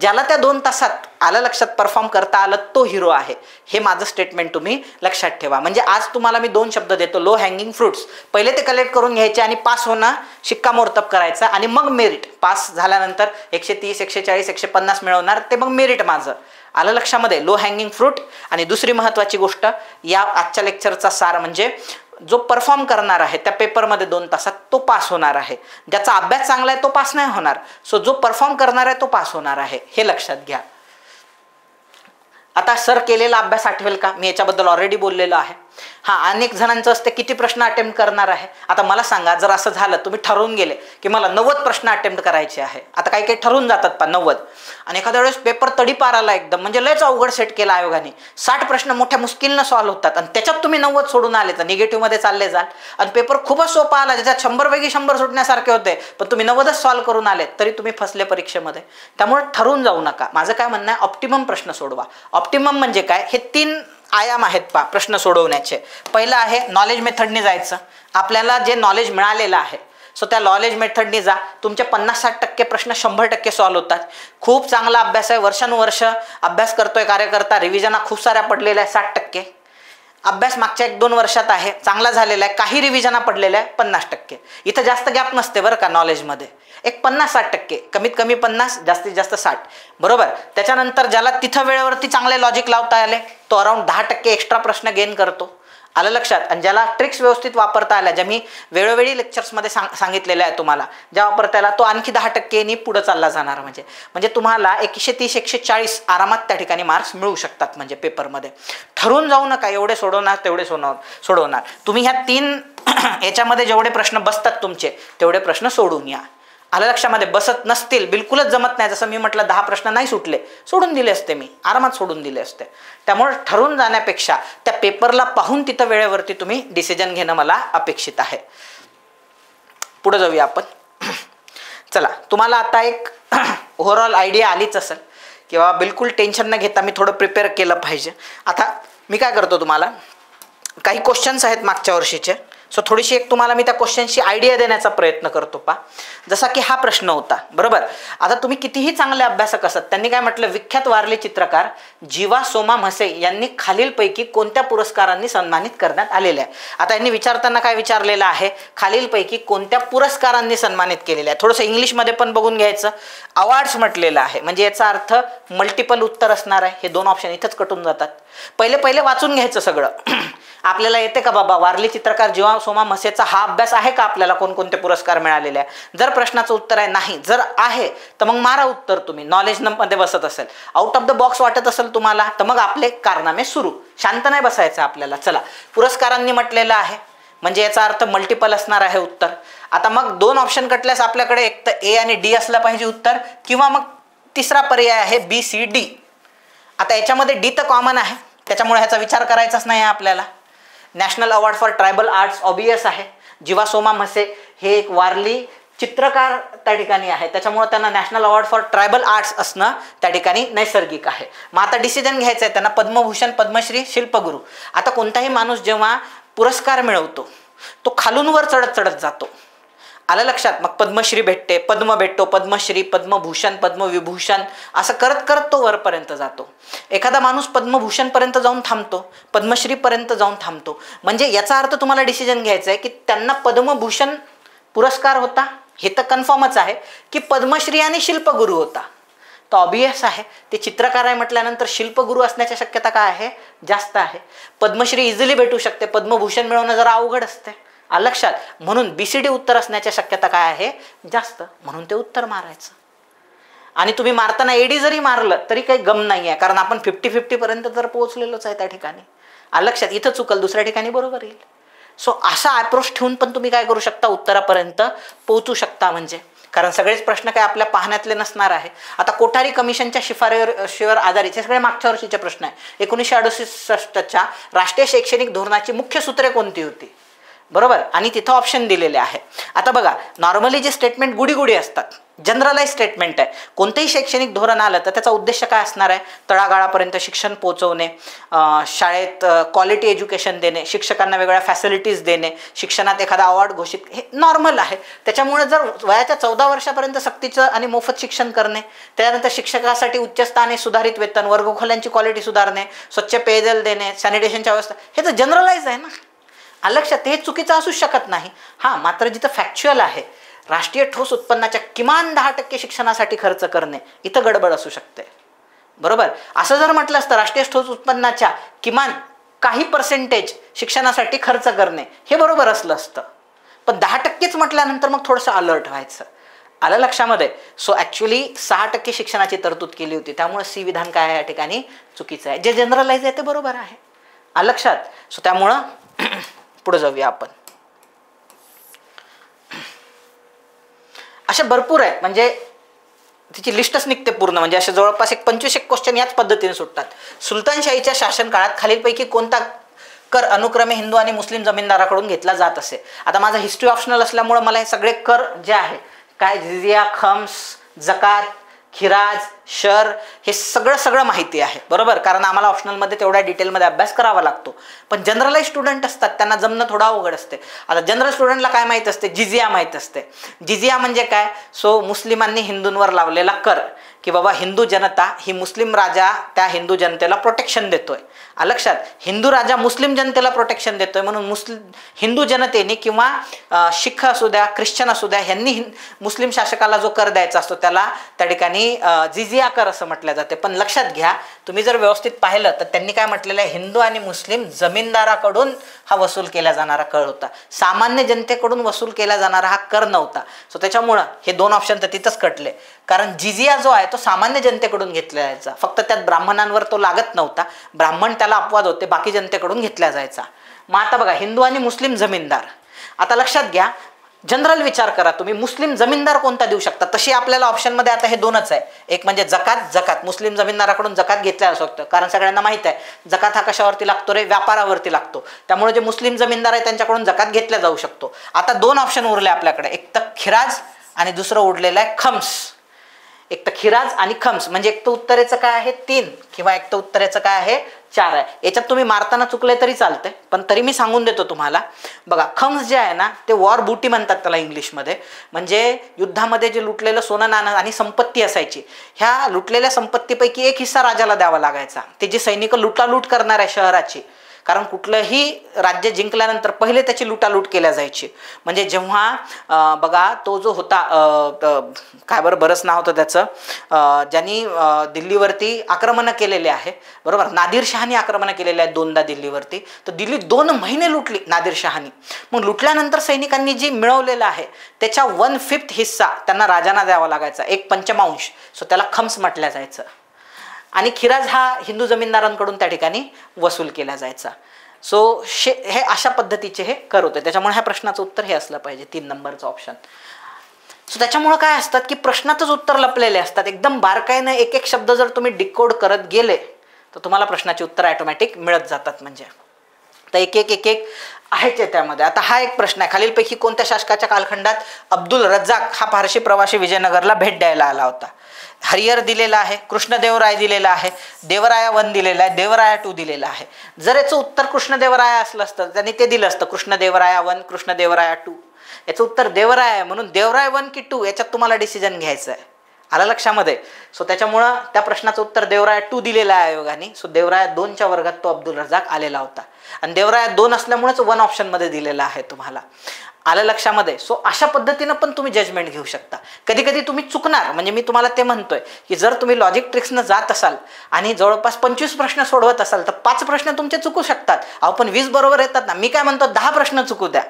[SPEAKER 1] ज्याला त्या 2 तासात आलं लक्षात परफॉर्म करता आलं तो हिरो आहे. हे माझं स्टेटमेंट तुम्ही लक्षात ठेवा. म्हणजे आज तुम्हाला मी 2 शब्द देतो, लो हँगिंग फ्रुट्स. पहिले ते कलेक्ट करून घ्यायचे आणि पास होणं शिक्कामोर्तब करायचा, आणि मग मेरिट. पास झाल्यानंतर 130, 140, 150 मिळवणार, ते मग मेरिट माझं. आलं लक्षामध्ये, लो हँगिंग फ्रूट. आणि दुसरी महत्त्वाची गोष्ट या आजच्या लेक्चरचा सार म्हणजे जो परफॉर्म करणार आहे त्या पेपरमध्ये 2 तासात तो पास होणार आहे. ज्याचा अभ्यास चांगला आहे तो पास नाही होणार. सो जो परफॉर्म करणार आहे तो पास होणार आहे, हे लक्षात घ्या. आता सर केलेला अभ्यास आठवेल का, मी याच्याबद्दल ऑलरेडी बोललेलो आहे. हां, अनेक जणांचं असते किती प्रश्न अटेम्प्ट करणार आहे. आता मला सांगा, जर असं झालं, तुम्ही ठरवून गेले की मला 90 प्रश्न अटेम्प्ट करायचे आहे. आता काही काही ठरवून जातात 90, आणि एखाद्या वेळेस पेपर तडीपार आला एकदम, म्हणजे लयच अवघड सेट केला आयोगाने, 60 प्रश्न मोठ्या मुश्किलनं सॉल्व्ह होतात, आणि त्याच्यात तुम्ही 90 सोडून आले तर निगेटिव्हमध्ये चालले जाल. आणि पेपर खूपच सोपा आला, ज्याच्यात 100 पैकी 100 सुटण्यासारखे होते, पण तुम्ही 90च सॉल्व्ह करून आले, तरी तुम्ही फसले परीक्षेमध्ये. त्यामुळे ठरवून जाऊ नका. माझं काय म्हणणं आहे, ऑप्टिमम प्रश्न सोडवा. ऑप्टिमम म्हणजे काय, हे 3 आयाम आहेत पहा प्रश्न सोडवण्याचे. पहिलं आहे नॉलेज मेथडने जायचं. आपल्याला जे नॉलेज मिळालेलं आहे, सो त्या नॉलेज मेथडने जा. तुमचे 50-60% प्रश्न 100% सॉल्व्ह होतात. खूप चांगला अभ्यास आहे, वर्षानुवर्ष अभ्यास करतोय कार्यकर्ता, रिव्हिजन खूप साऱ्या पडलेल्या आहे 60%. अभ्यास मागच्या 1-2 वर्षात आहे, चांगला झालेला आहे, काही रिव्हिजना पडलेल्या आहे 50%. इथं जास्त गॅप नसते बरं का नॉलेजमध्ये. एक 50-60%, कमीत कमी 50, जास्तीत जास्त 60, बरोबर. त्याच्यानंतर ज्याला तिथं वेळेवरती चांगले लॉजिक लावता आले, तो अराउंड 10% एक्स्ट्रा प्रश्न गेन करतो. आलं लक्षात. आणि ज्याला ट्रिक्स व्यवस्थित वापरता आल्या, ज्या मी वेळोवेळी लेक्चर्समध्ये सांगितलेल्या आहे तुम्हाला, ज्या वापरता आला तो आणखी 10%नी पुढे चालला जाणार. म्हणजे तुम्हाला 130-140 आरामात त्या ठिकाणी मार्क्स मिळू शकतात. म्हणजे पेपरमध्ये ठरवून जाऊ नका, एवढे सोडवणार तेवढे सोडवणार. तुम्ही ह्या 3 याच्यामध्ये जेवढे प्रश्न बसतात तुमचे, तेवढे प्रश्न सोडून या. आलं लक्षामध्ये. बसत नसतील, बिलकुलच जमत नाही, जसं मी म्हटलं 10 प्रश्न नाही सुटले, सोडून दिले असते, मी आरामात सोडून दिले असते. त्यामुळे ठरवून जाण्यापेक्षा त्या पेपरला पाहून तिथं वेळेवरती तुम्ही डिसिजन घेणं मला अपेक्षित आहे. पुढे जाऊया आपण. चला, तुम्हाला आता एक ओव्हरऑल आयडिया आलीच असेल, किंवा बिलकुल टेन्शन न घेता मी थोडं प्रिपेअर केलं पाहिजे. आता मी काय करतो, तुम्हाला काही क्वेश्चन्स आहेत मागच्या वर्षीचे, सो थोडीशी एक तुम्हाला मी त्या क्वेश्चनची आयडिया देण्याचा प्रयत्न करतो पा. जसा की हा प्रश्न होता, बरोबर. आता तुम्ही कितीही चांगले अभ्यासक असत, त्यांनी काय म्हटलं, विख्यात वारली चित्रकार जीवा सोमा म्हसे यांनी खालीलपैकी कोणत्या पुरस्कारांनी सन्मानित करण्यात आलेले आहे. आता यांनी विचारताना काय विचारलेलं आहे, खालीलपैकी कोणत्या पुरस्कारांनी सन्मानित केलेले आहे. थोडंसं इंग्लिशमध्ये पण बघून घ्यायचं. अवॉर्ड्स म्हटलेलं आहे, म्हणजे याचा अर्थ मल्टिपल उत्तर असणार आहे. हे 2 ऑप्शन इथंच कटून जातात. पहिले वाचून घ्यायचं सगळं. आपल्याला येते का बाबा, वारली चित्रकार जीवा सोमा म्हसेचा हा अभ्यास आहे का, आपल्याला कोणकोणते पुरस्कार मिळालेले आहे. जर प्रश्नाचं उत्तर आहे नाही, जर आहे तर मग मारा उत्तर तुम्ही. नॉलेज मध्ये बसत असेल, आउट ऑफ द बॉक्स वाटत असेल तुम्हाला, तर मग आपले कारनामे सुरू. शांत नाही बसायचं आपल्याला. चला, पुरस्कारांनी म्हटलेलं आहे, म्हणजे याचा अर्थ मल्टिपल असणार आहे उत्तर. आता मग 2 ऑप्शन कटल्यास आपल्याकडे एक तर ए आणि डी असलं पाहिजे उत्तर, किंवा मग तिसरा पर्याय आहे BCD. आता याच्यामध्ये डी तर कॉमन आहे, त्याच्यामुळे ह्याचा विचार करायचाच नाही आहे आपल्याला. National award for tribal arts obvious आहे. जीवा सोमा म्हसे हे एक वारली चित्रकार त्या ठिकाणी आहे, त्याच्यामुळे त्यांना national award for tribal arts असणं त्या ठिकाणी नैसर्गिक आहे. मग आता डिसिजन घ्यायचं आहे त्यांना, पद्मभूषण, पद्मश्री, शिल्पगुरू. आता कोणताही माणूस जेव्हा पुरस्कार मिळवतो तो खालून वर चढत जातो. आलं लक्षात. मग पद्मश्री भेटते, पद्म भेटतो, पद्मश्री, पद्मभूषण, पद्मविभूषण, असं करत करत तो वरपर्यंत जातो. एखादा माणूस पद्मभूषणपर्यंत जाऊन थांबतो, पद्मश्रीपर्यंत जाऊन थांबतो. म्हणजे याचा अर्थ तुम्हाला डिसिजन घ्यायचा आहे की त्यांना पद्मभूषण पुरस्कार होता, हे तर कन्फर्मच आहे, की पद्मश्री आणि शिल्पगुरू होता. तर ऑबियस आहे ते चित्रकार आहे म्हटल्यानंतर शिल्पगुरू असण्याची शक्यता काय आहे, जास्त आहे. पद्मश्री इझिली भेटू शकते, पद्मभूषण मिळवणं जरा अवघड असते. लक्षात. म्हणून BCD उत्तर असण्याची शक्यता काय आहे, जास्त. म्हणून ते उत्तर मारायचं. आणि तुम्ही मारताना AD जरी मारलं तरी काही गम नाही आहे, कारण आपण 50-50 पर्यंत तर पोहोचलेलोच आहे त्या ठिकाणी. लक्षात. इथं चुकल, दुसऱ्या ठिकाणी बरोबर येईल. सो असा अप्रोच ठेवून पण तुम्ही काय करू शकता, उत्तरापर्यंत पोहोचू शकता. म्हणजे कारण सगळेच प्रश्न काय आपल्या पाहण्यातले नसणार आहे. आता कोठारी कमिशनच्या शिफारशीवर आधारित हे सगळे मागच्या वर्षीचे प्रश्न आहे. 1968च्या राष्ट्रीय शैक्षणिक धोरणाची मुख्य सूत्रे कोणती होती, बरोबर. आणि तिथं ऑप्शन दिलेले आहे. आता बघा, नॉर्मली जे स्टेटमेंट गुडी असतात, जनरलाइज स्टेटमेंट आहे. कोणतेही शैक्षणिक धोरण आलं तर त्याचा उद्देश काय असणार आहे, तळागाळापर्यंत शिक्षण पोहोचवणे, शाळेत क्वालिटी एज्युकेशन देणे, शिक्षकांना वेगळ्या फॅसिलिटीज देणे, शिक्षणात एखादा अवॉर्ड घोषित, हे नॉर्मल आहे. त्याच्यामुळे जर वयाच्या 14 वर्षापर्यंत सक्तीचं आणि मोफत शिक्षण करणे, त्यानंतर शिक्षकासाठी उच्च आणि सुधारित वेतन, वर्गखोल्यांची क्वालिटी सुधारणे, स्वच्छ पेयजल देणे, सॅनिटेशनच्या व्यवस्था, हे तर जनरलाइज आहे ना. लक्षात. हे चुकीचं असू शकत नाही. हां, मात्र जिथं फॅक्च्युअल आहे, राष्ट्रीय ठोस उत्पन्नाच्या किमान 10% शिक्षणासाठी खर्च करणे, इथं गडबड असू शकते, बरोबर. असं जर म्हटलं असतं राष्ट्रीय ठोस उत्पन्नाच्या किमान काही % शिक्षणासाठी खर्च करणे, हे बरोबर असलं असतं. पण 10%च म्हटल्यानंतर मग थोडंसं अलर्ट व्हायचं. आलं लक्षामध्ये. सो ॲक्च्युली 6% शिक्षणाची तरतूद केली होती. त्यामुळे C विधान काय आहे या ठिकाणी चुकीचं आहे. जे जनरलाइज आहे ते बरोबर आहे. आलं लक्षात. सो त्यामुळं पुढे जाऊया आपण. असे भरपूर आहेत, म्हणजे तिची लिस्टच निघते पूर्ण. म्हणजे असे जवळपास 25 क्वेश्चन याच पद्धतीने सुटतात. सुलतानशाहीच्या शासनकाळात खालीलपैकी कोणता कर अनुक्रमे हिंदू आणि मुस्लिम जमीनदाराकडून घेतला जात असे. आता माझा हिस्ट्री ऑप्शनल असल्यामुळे मला हे सगळे कर जे आहे, काय जिझिया, खम्स, जकात, खिराज, शर, हे सगळं माहिती आहे, बरोबर. कारण आम्हाला ऑप्शनलमध्ये तेवढ्या डिटेलमध्ये अभ्यास करावा लागतो. पण जनरलाइज स्टुडंट असतात, त्यांना जमणं थोडं अवघड असते. आता जनरल स्टुडंटला काय माहीत असते, जिझिया माहीत असते. जिझिया म्हणजे काय, सो मुस्लिमांनी हिंदूंवर लावलेला कर, की बाबा हिंदू जनता ही मुस्लिम राजा त्या हिंदू जनतेला प्रोटेक्शन देतोय. लक्षात. हिंदू राजा मुस्लिम जनतेला प्रोटेक्शन देतोय, म्हणून हिंदू जनतेने किंवा शिख असू द्या, ख्रिश्चन असू द्या, ह्यांनी मुस्लिम शासकाला जो कर द्यायचा असतो त्याला त्या ठिकाणी जिझिया कर असं म्हटलं जाते. पण लक्षात घ्या, तुम्ही जर व्यवस्थित पाहिलं तर त्यांनी काय म्हटलेलं आहे, हिंदू आणि मुस्लिम जमीनदाराकडून हा वसूल केला जाणारा कर होता, सामान्य जनतेकडून वसूल केला जाणारा हा कर नव्हता. सो त्याच्यामुळं हे 2 ऑप्शन तर तिथंच कटले. कारण जिझिया जो आहे तो सामान्य जनतेकडून घेतला जायचा, फक्त त्यात ब्राह्मणांवर तो लागत नव्हता. ब्राह्मण त्याला अपवाद होते, बाकी जनतेकडून घेतला जायचा. मग आता बघा, हिंदू आणि मुस्लिम जमीनदार. आता लक्षात घ्या, जनरल विचार करा तुम्ही, मुस्लिम जमीनदार कोणता देऊ शकता. तशी आपल्याला ऑप्शनमध्ये आता हे 2च आहे. एक म्हणजे जकात, मुस्लिम जमीनदाराकडून जकात घेतल्या जाऊ शकतं. कारण सगळ्यांना माहित आहे जकात हा कशावरती लागतो रे, व्यापारावरती लागतो. त्यामुळे जे मुस्लिम जमीनदार आहे त्यांच्याकडून जकात घेतल्या जाऊ शकतो. आता 2 ऑप्शन उरले आपल्याकडे, एक तर खिराज आणि दुसरं उरलेलं आहे खम्स. एक तर खिराज आणि खम्स, म्हणजे एक तर उत्तरेचं काय आहे 3 किंवा एक तर उत्तरेचं काय आहे 4 आहे. याच्यात तुम्ही मारताना चुकले तरी चालते, पण तरी मी सांगून देतो तुम्हाला. बघा, खम्स जे आहे ना ते वॉर बूटी म्हणतात त्याला इंग्लिशमध्ये. म्हणजे युद्धामध्ये जे लुटलेलं सोनं नाणं आणि संपत्ती असायची, ह्या लुटलेल्या संपत्तीपैकी एक हिस्सा राजाला द्यावा लागायचा. ते जे सैनिक लुटालूट करणार आहे शहराची, कारण कुठलंही राज्य जिंकल्यानंतर पहिले त्याची लुटालूट केल्या जायची. म्हणजे जेव्हा बघा तो जो होता काय बरंच नाव होतं त्याचं, ज्यांनी दिल्लीवरती आक्रमणं केलेले आहे, बरोबर. नादिरशहानी आक्रमणं केलेले आहेत 2दा दिल्लीवरती. तर दिल्ली 2 महिने लुटली नादिरशहानी. मग लुटल्यानंतर सैनिकांनी जी मिळवलेलं आहे त्याच्या 1/5 हिस्सा त्यांना राजांना द्यावा लागायचा, 1/5. सो त्याला खम्स म्हटलं जायचं. आणि खिराज हा हिंदू जमीनदारांकडून त्या ठिकाणी वसूल केला जायचा. सो हे अशा पद्धतीचे हे कर होते. त्याच्यामुळे ह्या प्रश्नाचं उत्तर हे असलं पाहिजे, 3 नंबरचं ऑप्शन. सो त्याच्यामुळे काय असतात की प्रश्नातच उत्तर लपलेले असतात. एकदम बारकाईने एक एक शब्द जर तुम्ही डिकोड करत गेले तर तुम्हाला प्रश्नाचे उत्तर ऑटोमॅटिक मिळत जातात. म्हणजे तर एक एक आहेच त्यामध्ये. आता हा एक प्रश्न आहे, खालीलपैकी कोणत्या शासकाच्या कालखंडात अब्दुल रज्जाक हा फारसी प्रवासी विजयनगरला भेट द्यायला आला होता. हरिहर दिलेला आहे, कृष्णदेवराय दिलेला आहे, देवराया 1 दिलेला आहे, देवराया 2 दिलेला आहे. जर याचं उत्तर कृष्णदेवराया असलं असतं त्यांनी ते दिलं असतं, कृष्णदेवराया 1, कृष्णदेवराया 2. याचं उत्तर देवराय आहे, म्हणून देवराय 1 की 2 याच्यात तुम्हाला डिसिजन घ्यायचं आहे. आलं लक्षामध्ये? सो त्याच्यामुळं त्या प्रश्नाचं उत्तर देवराय 2 दिलेलं आहे आयोगाने. सो देवराय 2च्या वर्गात तो अब्दुल रझाक आलेला होता आणि देवराय 2 असल्यामुळेच 1 ऑप्शनमध्ये दिलेला आहे तुम्हाला. आलं लक्षामध्ये? सो अशा पद्धतीनं पण तुम्ही जजमेंट घेऊ शकता. कधी कधी तुम्ही चुकणार, म्हणजे मी तुम्हाला ते म्हणतोय की जर तुम्ही लॉजिक ट्रिक्सनं जात असाल आणि जवळपास 25 प्रश्न सोडवत असाल तर 5 प्रश्न तुमचे चुकू शकतात. पण 20 बरोबर येतात ना. मी काय म्हणतो 10 प्रश्न चुकू द्या,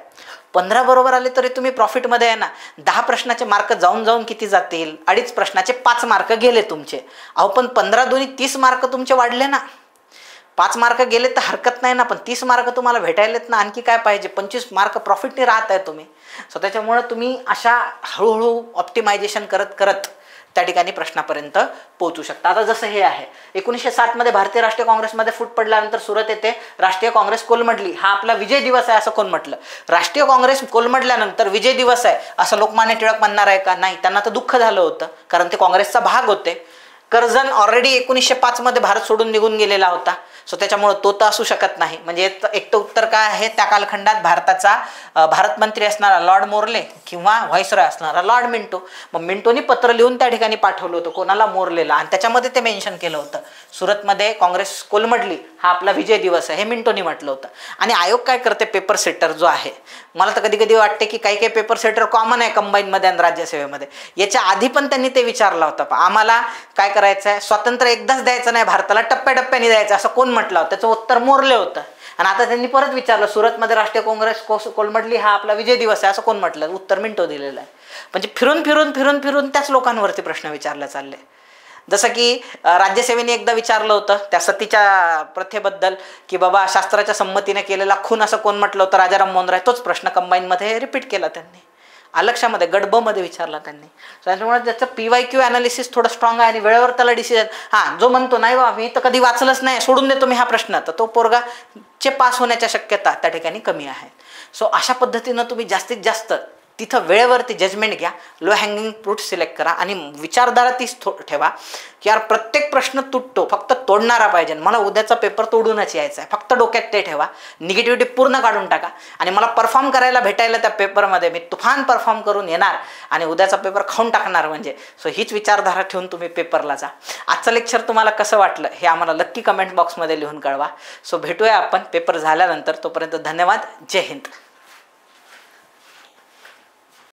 [SPEAKER 1] 15 बरोबर आले तरी तुम्ही प्रॉफिटमध्ये आहे ना. 10 प्रश्नाचे मार्क जाऊन जाऊन किती जातील? 2.5 प्रश्नाचे 5 मार्क गेले तुमचे. पण 15 दुनी 30 मार्क तुमचे वाढले ना. 5 मार्क गेले तर हरकत नाही ना, पण 30 मार्क तुम्हाला भेटायलेत ना. आणखी काय पाहिजे? 25 मार्क प्रॉफिटने राहत आहे तुम्ही. सो त्याच्यामुळे तुम्ही अशा हळूहळू ऑप्टिमायझेशन करत करत त्या ठिकाणी प्रश्नापर्यंत पोहोचू शकता. आता जसं हे आहे 1907 मध्ये भारतीय राष्ट्रीय काँग्रेसमध्ये फूट पडल्यानंतर सुरत येथे राष्ट्रीय काँग्रेस कोलमडली. हा आपला विजय दिवस आहे असं कोण म्हटलं? राष्ट्रीय काँग्रेस कोलमडल्यानंतर विजय दिवस आहे असं लोकमान्य टिळक म्हणणार आहे का? नाही. त्यांना तर दुःख झालं होतं, कारण ते काँग्रेसचा भाग होते. कर्जन ऑलरेडी 1905 मध्ये भारत सोडून निघून गेलेला होता. सो त्याच्यामुळे तो तर असू शकत नाही. म्हणजे एक तर उत्तर काय आहे? त्या कालखंडात भारताचा भारत मंत्री असणारा लॉर्ड मोर्ले किंवा व्हाईसरॉय असणारा लॉर्ड मिंटो. मग मिंटोनी पत्र लिहून त्या ठिकाणी पाठवलं होतं कोणाला? मोर्लेला. आणि त्याच्यामध्ये ते मेन्शन केलं होतं सुरतमध्ये काँग्रेस कोलमडली, हा आपला विजय दिवस आहे, हे मिंटोनी म्हटलं होतं. आणि आयोग काय करते? पेपर सेटर जो आहे, मला तर कधी कधी वाटते की काही काही पेपर सेटर कॉमन आहे कंबाईनमध्ये आणि राज्यसेवेमध्ये. याच्या आधी पण त्यांनी ते विचारलं होतं, आम्हाला काय करायचं आहे? स्वातंत्र्य एकदाच द्यायचं नाही भारताला, टप्प्याटप्प्याने द्यायचं असं कोण म्हटलं होतं? त्याचं उत्तर मोर्ले होतं. आणि आता त्यांनी परत विचारलं सुरतमध्ये राष्ट्रीय काँग्रेस कोलमडली, हा आपला विजय दिवस आहे असं कोण म्हटलं? उत्तर मिंटो दिलेलं आहे. म्हणजे फिरून फिरून फिरून फिरून त्याच लोकांवरती प्रश्न विचारले चालले. जसं की राज्यसेवेने एकदा विचारलं होतं त्या सतीच्या प्रथेबद्दल की बाबा शास्त्राच्या संमतीने केलेला खून असं कोण म्हटलं होतं? राजाराम मोहन राय. तोच प्रश्न कंबाईनमध्ये रिपीट केला त्यांनी. लक्षामध्ये गट ब मध्ये विचारला त्यांनी. त्याच्यामुळे त्याचं PYQ ॲनालिसिस थोडं स्ट्रॉंग आहे आणि वेळेवर त्याला डिसिजन. जो म्हणतो नाही बा मी तर कधी वाचलंच नाही, सोडून देतो मी हा प्रश्न, तर तो पोरगाचे पास होण्याच्या शक्यता त्या ठिकाणी कमी आहे. सो अशा पद्धतीनं तुम्ही जास्तीत जास्त तिथं वेळेवरती जजमेंट घ्या, लो हँगिंग फ्रूट सिलेक्ट करा आणि विचारधारा तीच ठेवा की यार प्रत्येक प्रश्न तुटतो, फक्त तोडणारा पाहिजे. मला उद्याचा पेपर तोडूनच यायचा आहे, फक्त डोक्यात ते ठेवा. निगेटिव्हिटी पूर्ण काढून टाका आणि मला परफॉर्म करायला भेटायला त्या पेपरमध्ये मी तुफान परफॉर्म करून येणार आणि उद्याचा पेपर खाऊन टाकणार म्हणजे. सो हीच विचारधारा ठेवून तुम्ही पेपरला जा. आजचं लेक्चर तुम्हाला कसं वाटलं हे आम्हाला नक्की कमेंट बॉक्समध्ये लिहून कळवा. सो भेटूया आपण पेपर झाल्यानंतर. तोपर्यंत धन्यवाद. जय हिंद.